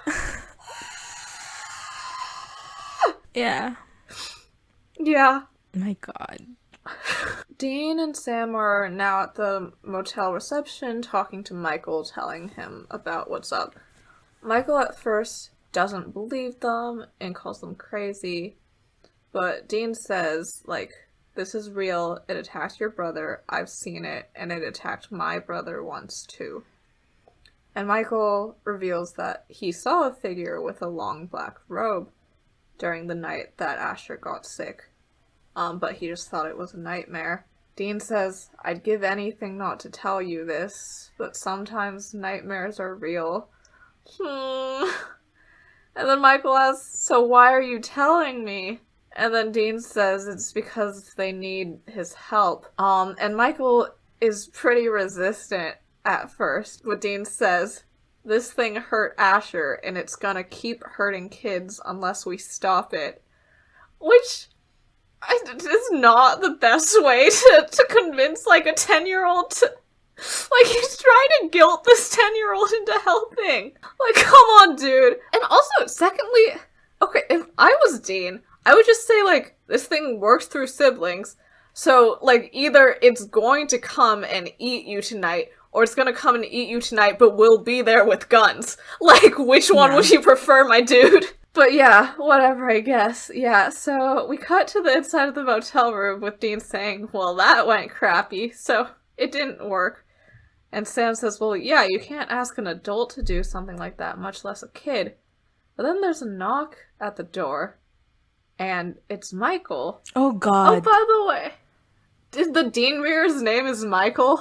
Yeah. Yeah. My God. Dean and Sam are now at the motel reception talking to Michael, telling him about what's up. Michael at first doesn't believe them and calls them crazy, but Dean says, like, this is real, it attacked your brother, I've seen it, and it attacked my brother once too. And Michael reveals that he saw a figure with a long black robe during the night that Asher got sick. But he just thought it was a nightmare. Dean says, I'd give anything not to tell you this, but sometimes nightmares are real. And then Michael asks, so why are you telling me? And then Dean says it's because they need his help. And Michael is pretty resistant at first, but Dean says, this thing hurt Asher, and it's gonna keep hurting kids unless we stop it. Which is not the best way to convince, like, a 10-year-old to... Like, he's trying to guilt this 10-year-old into helping. Like, come on, dude. And also, secondly, okay, if I was Dean, I would just say, like, this thing works through siblings, so, like, either it's going to come and eat you tonight, or it's gonna come and eat you tonight, but we'll be there with guns. Like, which one would you prefer, my dude? But yeah, whatever, I guess. Yeah, so we cut to the inside of the motel room with Dean saying, well, that went crappy, so it didn't work. And Sam says, well, yeah, you can't ask an adult to do something like that, much less a kid. But then there's a knock at the door, and it's Michael. Oh, God. Oh, by the way, did the Dean mirror's name is Michael?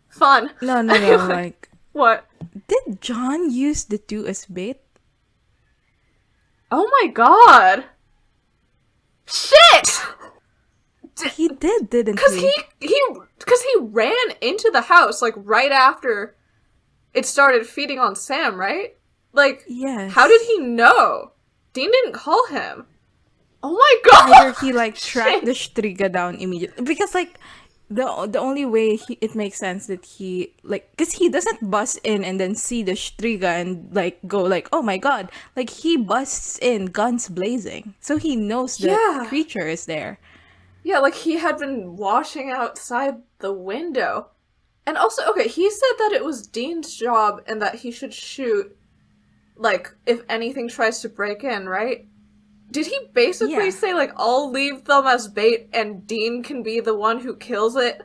Fun. No, Anyway, like... What? Did John use the two as bait? Oh my god! Shit! He did, didn't he? Because he ran into the house, like, right after it started feeding on Sam, right? Like, yes. How did he know? Dean didn't call him. Oh my god! Either he, like, tracked the Striga down immediately. Because, like, the only way it makes sense that he, like, because he doesn't bust in and then see the Striga and, like, go, like, oh my god. Like, he busts in, guns blazing. So he knows the creature is there. Yeah, like, he had been watching outside the window. And also, okay, he said that it was Dean's job and that he should shoot, like, if anything tries to break in, right? Did he basically say, like, I'll leave them as bait and Dean can be the one who kills it?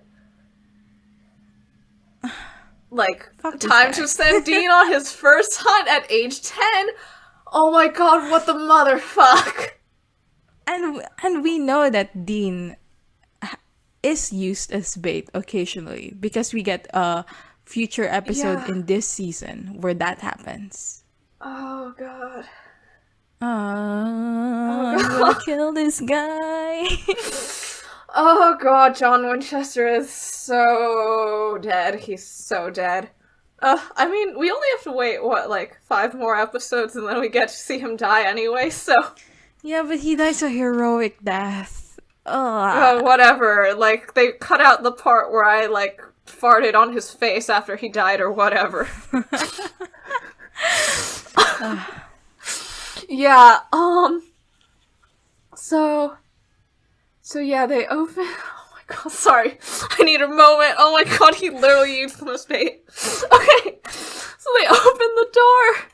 Like, time to send Dean on his first hunt at age 10? Oh my god, what the motherfuck? And we know that Dean is used as bait occasionally because we get a future episode in this season where that happens. Oh god. I'm gonna kill this guy. Oh god, John Winchester is so dead. He's so dead. I mean, we only have to wait, what, like 5 more episodes and then we get to see him die anyway, so... Yeah, but he dies a heroic death. Ugh. Whatever. Like, they cut out the part where I, like, farted on his face after he died or whatever. Yeah, So yeah, they open... Oh my god, sorry. I need a moment. Oh my god, he literally used the most bait. Okay, so they open the door,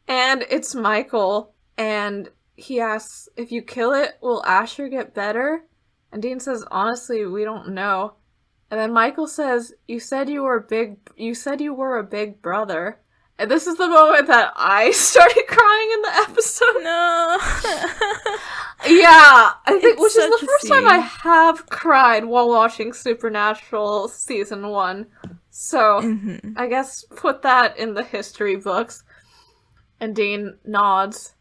and it's Michael, and he asks, if you kill it, will Asher get better? And Dean says, honestly, we don't know. And then Michael says, you said you were a big brother. And this is the moment that I started crying in the episode. No. Yeah, I think, It's which is the such a first time I scene. have cried while watching Supernatural Season 1. So, I guess put that in the history books. And Dean nods.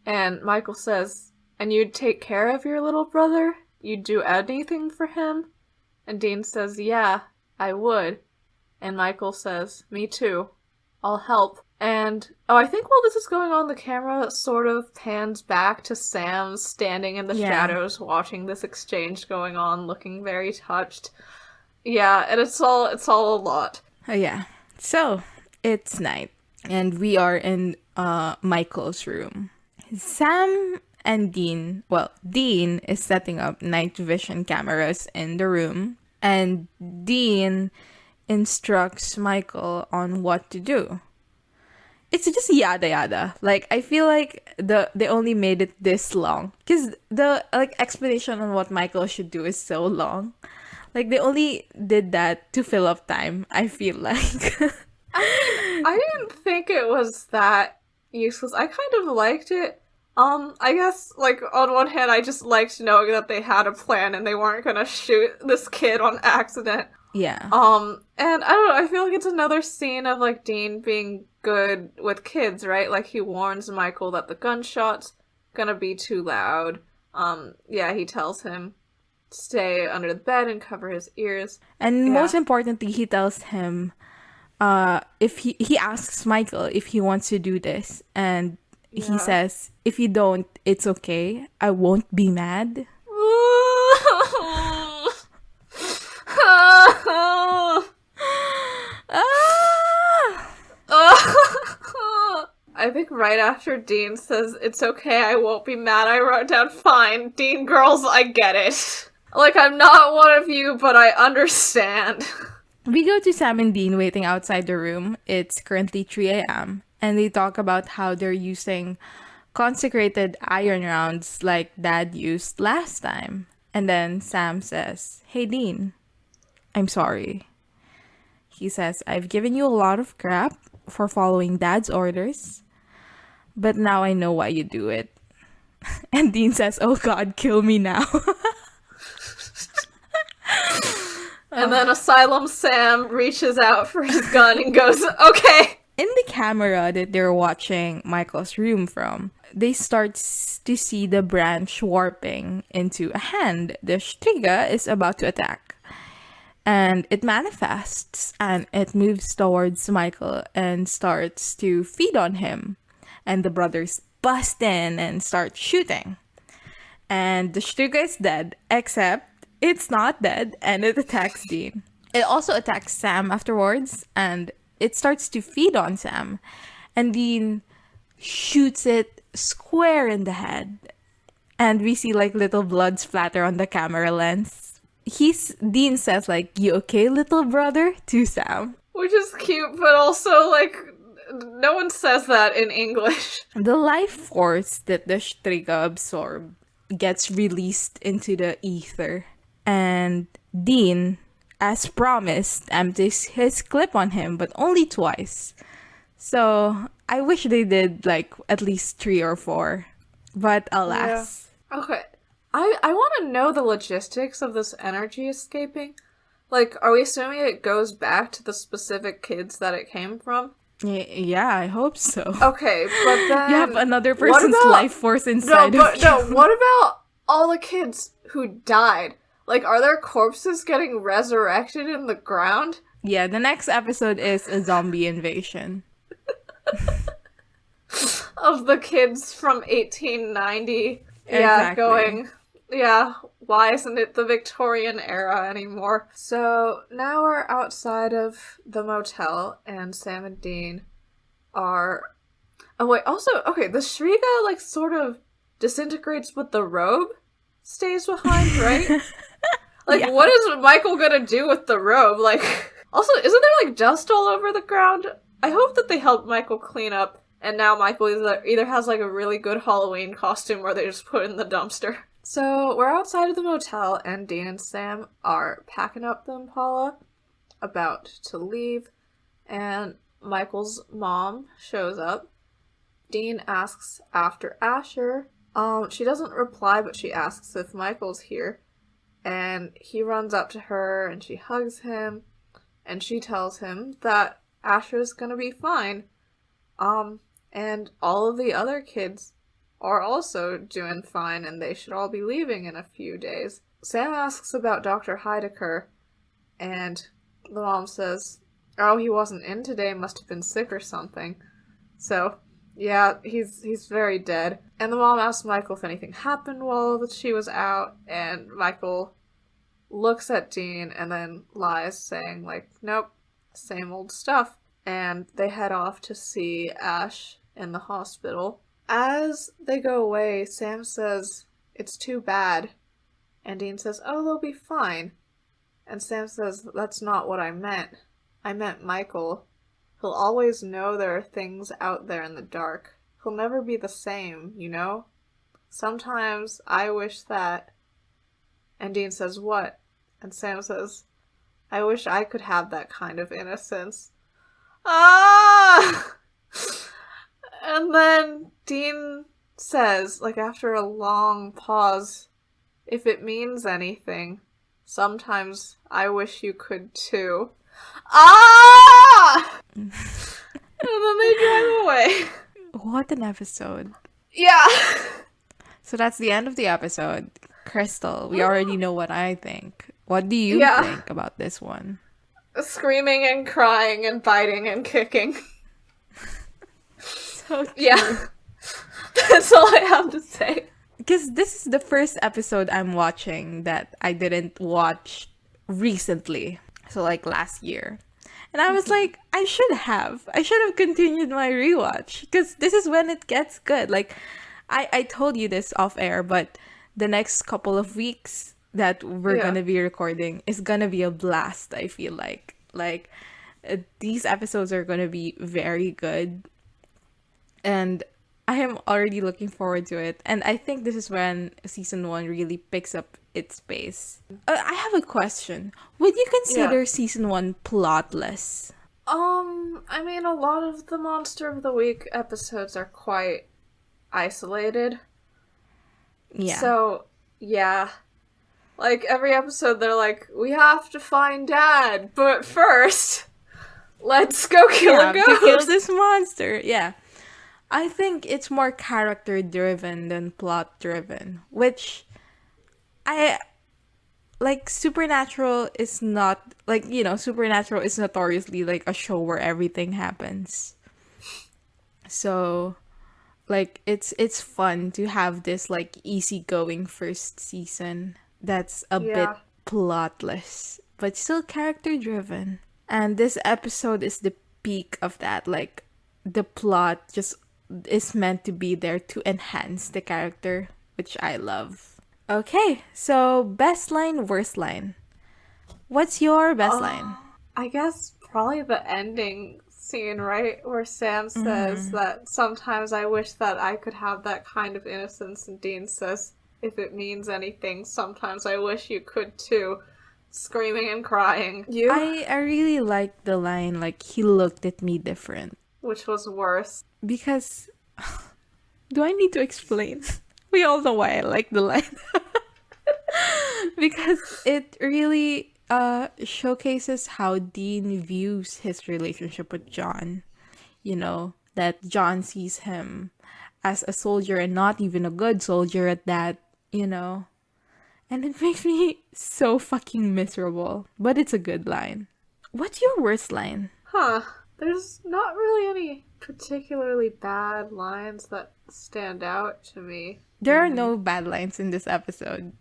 And Michael says, and you'd take care of your little brother? You'd do anything for him? And Dean says, yeah, I would. And Michael says, me too. I'll help. And, I think while this is going on, the camera sort of pans back to Sam standing in the shadows watching this exchange going on, looking very touched. Yeah, and it's all a lot. Oh, yeah. So, it's night, and we are in Michael's room. Sam and Dean is setting up night vision cameras in the room, and Dean instructs Michael on what to do. It's just yada yada. Like, I feel like they only made it this long because the explanation on what Michael should do is so long. Like, they only did that to fill up time, I feel like. I didn't think it was that useless. I kind of liked it. I guess, like, on one hand, I just liked knowing that they had a plan and they weren't gonna shoot this kid on accident. Yeah. And I don't know, I feel like it's another scene of, like, Dean being good with kids, right? Like, he warns Michael that the gunshot's gonna be too loud. Yeah, he tells him to stay under the bed and cover his ears. And most importantly, he tells him, if he asks Michael if he wants to do this, and he says, if you don't, it's okay. I won't be mad. I think right after Dean says, it's okay, I won't be mad, I wrote down, fine, Dean girls, I get it. Like, I'm not one of you, but I understand. We go to Sam and Dean waiting outside the room. It's currently 3 a.m. And they talk about how they're using consecrated iron rounds like Dad used last time. And then Sam says, hey Dean, I'm sorry. He says, I've given you a lot of crap for following Dad's orders, but now I know why you do it. And Dean says, oh God, kill me now. And then Asylum Sam reaches out for his gun and goes, okay. In the camera that they're watching Michael's room from, they start to see the branch warping into a hand. The Striga is about to attack. And it manifests and it moves towards Michael and starts to feed on him. And the brothers bust in and start shooting. And the Striga is dead, except it's not dead, and it attacks Dean. It also attacks Sam afterwards, and it starts to feed on Sam. And Dean shoots it square in the head. And we see like little blood splatter on the camera lens. Dean says like, you okay, little brother? To Sam. Which is cute, but also like, no one says that in English. The life force that the Striga absorb gets released into the ether. And Dean, as promised, empties his clip on him, but only twice. So I wish they did like at least 3 or 4. But alas. Yeah. Okay. I want to know the logistics of this energy escaping. Like, are we assuming it goes back to the specific kids that it came from? Yeah, I hope so. Okay, but then... You have another person's life force inside of you. No, what about all the kids who died? Like, are their corpses getting resurrected in the ground? Yeah, the next episode is a zombie invasion. Of the kids from 1890. Yeah, Exactly. going, yeah, why isn't it the Victorian era anymore? So now we're outside of the motel, and Sam and Dean are. Oh, wait, also, okay, the Shriga, like, sort of disintegrates, but the robe stays behind, right? Like, Yeah. what is Michael gonna do with the robe? Like, also, isn't there, like, dust all over the ground? I hope that they help Michael clean up, and now Michael either has, like, a really good Halloween costume or they just put it in the dumpster. So, we're outside of the motel, and Dean and Sam are packing up the Impala, about to leave, and Michael's mom shows up. Dean asks after Asher. She doesn't reply, but she asks if Michael's here. And he runs up to her and she hugs him. And she tells him that Asher's gonna be fine. And all of the other kids are also doing fine and they should all be leaving in a few days. Sam asks about Dr. Heidecker, and the mom says, oh, he wasn't in today, must have been sick or something. So, yeah, he's very dead. And the mom asks Michael if anything happened while she was out, and Michael looks at Dean and then lies, saying, like, nope, same old stuff. And they head off to see Ash in the hospital. As they go away, Sam says, it's too bad. And Dean says, oh, they'll be fine. And Sam says, that's not what I meant. I meant Michael. He'll always know there are things out there in the dark. He'll never be the same, you know? Sometimes I wish that... And Dean says, what? And Sam says, I wish I could have that kind of innocence. Ah! And then Dean says, like after a long pause, if it means anything, sometimes I wish you could too. Ah! And then they drive away. What an episode. Yeah. So that's the end of the episode. Crystal, we already know what I think. What do you Yeah. think about this one? Screaming and crying and biting and kicking. So Yeah. That's all I have to say. because this is the first episode I'm watching that I didn't watch recently. So like last year. And I was like, I should have. I should have continued my rewatch because this is when it gets good. Like I told you this off air, but the next couple of weeks that we're Yeah. gonna be recording is gonna be a blast, I feel like. These episodes are gonna be very good. And I am already looking forward to it. And I think this is when season 1 really picks up its pace. I have a question. Would you consider season 1 plotless? I mean, a lot of the Monster of the Week episodes are quite isolated. Yeah. So, yeah. Like, every episode they're like, we have to find Dad, but first, let's go kill yeah, a to kill ghost! this monster. Yeah. I think it's more character driven than plot driven, which I like. Supernatural is not like, Supernatural is notoriously like a show where everything happens. So like it's fun to have this like easygoing first season that's a bit Yeah. plotless but still character driven. And this episode is the peak of that. Like the plot just is meant to be there to enhance the character, which I love. Okay, so best line, worst line. What's your best line? I guess probably the ending scene, right? Where Sam says that sometimes I wish that I could have that kind of innocence, and Dean says, if it means anything, sometimes I wish you could too. Screaming and crying. You? I really like the line, like, he looked at me different. Which was worse. Because, do I need to explain? We all know why I like the line. Because it really showcases how Dean views his relationship with John. That John sees him as a soldier and not even a good soldier at that. And it makes me so fucking miserable. But it's a good line. What's your worst line? Huh. There's not really any particularly bad lines that stand out to me. There are no bad lines in this episode.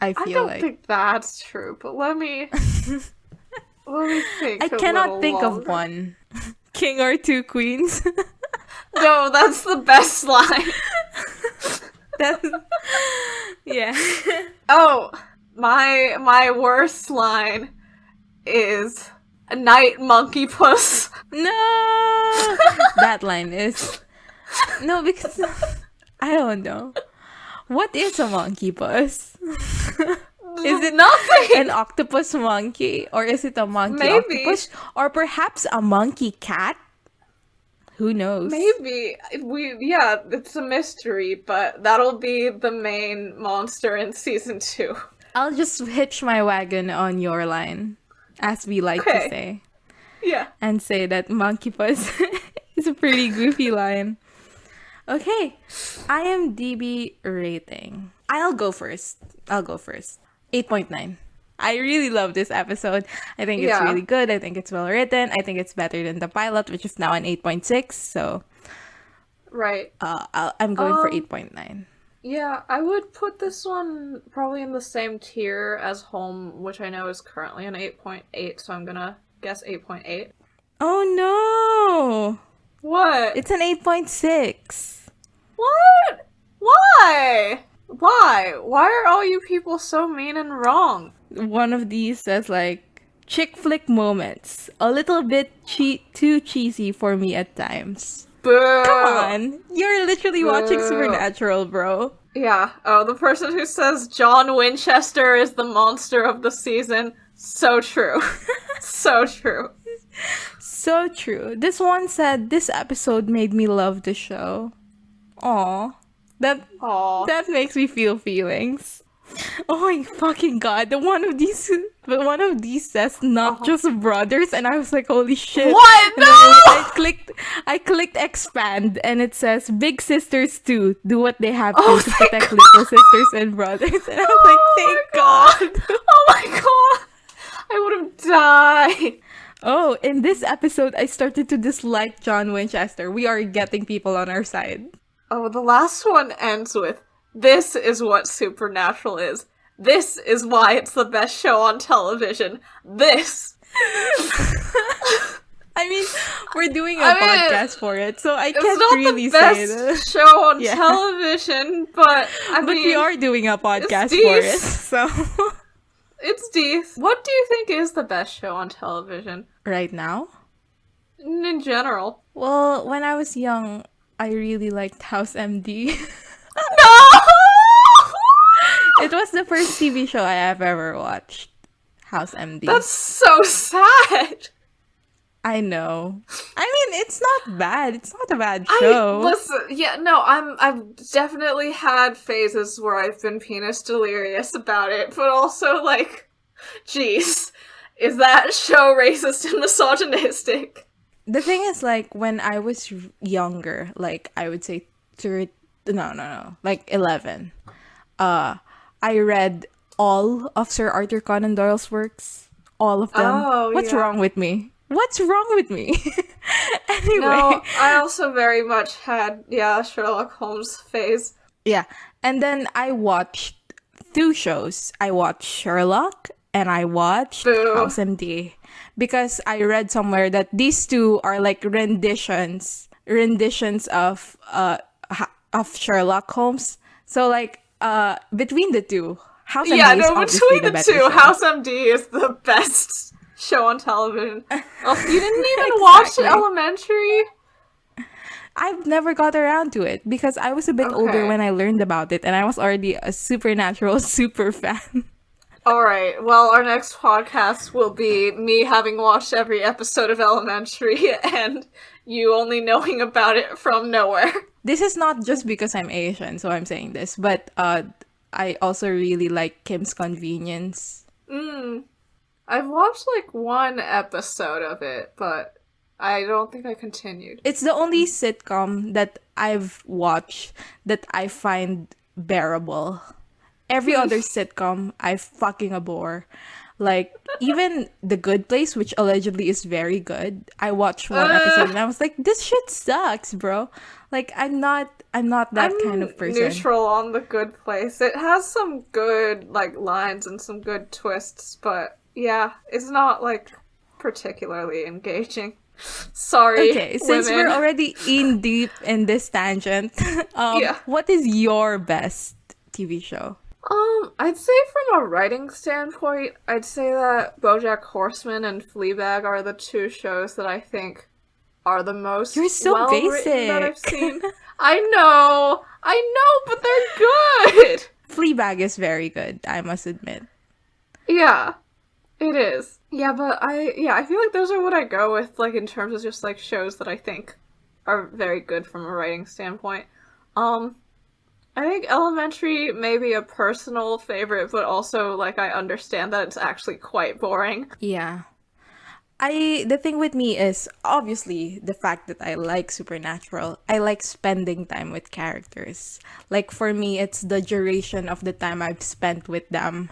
I I feel don't like. think that's true, but let me think I a cannot little think longer. of one. King or two queens. No, that's the best line. That's, yeah. Oh, my worst line is a night monkey puss. No! That line is... No, because... I don't know. What is a monkey puss? Is it Nothing? an octopus monkey? Or is it a monkey Maybe. octopus? Or perhaps a monkey cat? Who knows? Maybe it's a mystery, but that'll be the main monster in season 2. I'll just hitch my wagon on your line, as we like to Okay. say. Yeah. And say that monkey puss is a pretty goofy line. Okay, IMDb rating. I'll go first. 8.9. I really love this episode. I think it's Yeah. really good. I think it's well written. I think it's better than the pilot, which is now an 8.6. So Right. I'm going for 8.9. Yeah, I would put this one probably in the same tier as Home, which I know is currently an 8.8, so I'm gonna guess 8.8. Oh no! What? It's an 8.6. What? Why? Why? Why are all you people so mean and wrong? One of these says like chick flick moments, a little bit too cheesy for me at times. Boo! Come on, you're literally watching Boo. Supernatural, bro. Yeah. Oh, the person who says John Winchester is the monster of the season. So true. So true. So true. This one said this episode made me love the show. Aw, Aw. that makes me feel feelings. Oh my fucking god! The one of these says not just brothers, and I was like, holy shit! What? And No! then I clicked expand, and it says big sisters too do what they have to Oh, to thank protect God. little sisters and brothers, and I was like, thank God. Oh my god! I would have died. Oh, in this episode, I started to dislike John Winchester. We are getting people on our side. Oh, the last one ends with, "This is what Supernatural is. This is why it's the best show on television. This." I mean, we're doing a I mean, podcast for it, so I It's can't not really the say best that. show on Yeah. television, but I But mean, we are doing a podcast it's for it, decent. so... It's decent. What do you think is the best show on television? Right now? In general. Well, when I was young, I really liked House MD. No! It was the first TV show I have ever watched. House MD. That's so sad. I know. I mean, it's not bad. It's not a bad show. I've definitely had phases where I've been penis delirious about it, but also like, jeez, is that show racist and misogynistic? The thing is, like, when I was younger, like, I would say like 11, I read all of Sir Arthur Conan Doyle's works. All of them. Oh, What's yeah. wrong with me? What's wrong with me? Anyway. No, I also very much had, Sherlock Holmes phase. Yeah. And then I watched 2 shows. I watched Sherlock and I watched Boo. House MD. Because I read somewhere that these 2 are like renditions of Sherlock Holmes. So like between the 2, House MD is obviously between the the better two, show. House MD is the best show on television. Oh, you didn't even watch Exactly. Elementary? I've never got around to it because I was a bit older Okay. when I learned about it, and I was already a Supernatural super fan. Alright, well, our next podcast will be me having watched every episode of Elementary and you only knowing about it from nowhere. This is not just because I'm Asian, so I'm saying this, but I also really like Kim's Convenience. I've watched like 1 episode of it, but I don't think I continued. It's the only sitcom that I've watched that I find bearable. Every other sitcom I fucking abhor. Like, even The Good Place, which allegedly is very good. I watched one episode and I was like, this shit sucks, bro. Like, I'm not that kind of person. Neutral on The Good Place. It has some good like lines and some good twists, but yeah, it's not like particularly engaging. Sorry, Okay, since women. we're already in deep in this tangent, Yeah. what is your best TV show? I'd say from a writing standpoint, I'd say that BoJack Horseman and Fleabag are the two shows that I think are the most You're so well-written that I've basic. seen. I know, but they're good! Fleabag is very good, I must admit. Yeah, it is. Yeah, but I feel like those are what I go with, like, in terms of just, like, shows that I think are very good from a writing standpoint. I think Elementary may be a personal favorite, but also, like, I understand that it's actually quite boring. Yeah. The thing with me is obviously the fact that I like Supernatural. I like spending time with characters. Like for me, it's the duration of the time I've spent with them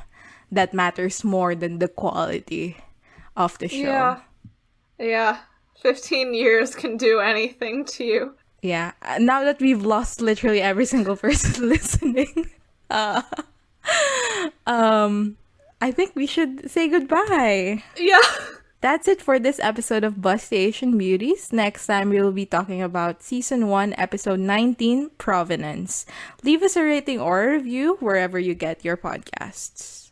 that matters more than the quality of the show. Yeah. Yeah. 15 years can do anything to you. Yeah. Now that we've lost literally every single person listening, uh, I think we should say goodbye. Yeah. That's it for this episode of Busty Asian Beauties. Next time, we will be talking about Season 1, Episode 19, Provenance. Leave us a rating or a review wherever you get your podcasts.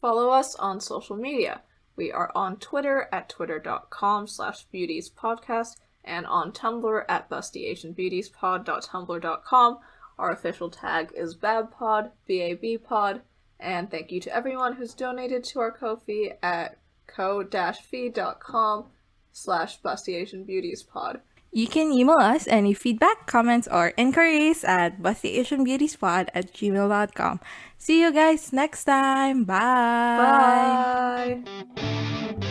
Follow us on social media. We are on Twitter at twitter.com/beautiespodcast and on Tumblr at bustyasianbeautiespod.tumblr.com. Our official tag is BABPod, BABpod, and thank you to everyone who's donated to our Ko-fi at ko-fi.com/bustyasianbeautiespod. You can email us any feedback, comments, or inquiries at bustyasianbeautiespod@gmail.com. See you guys next time. Bye. Bye!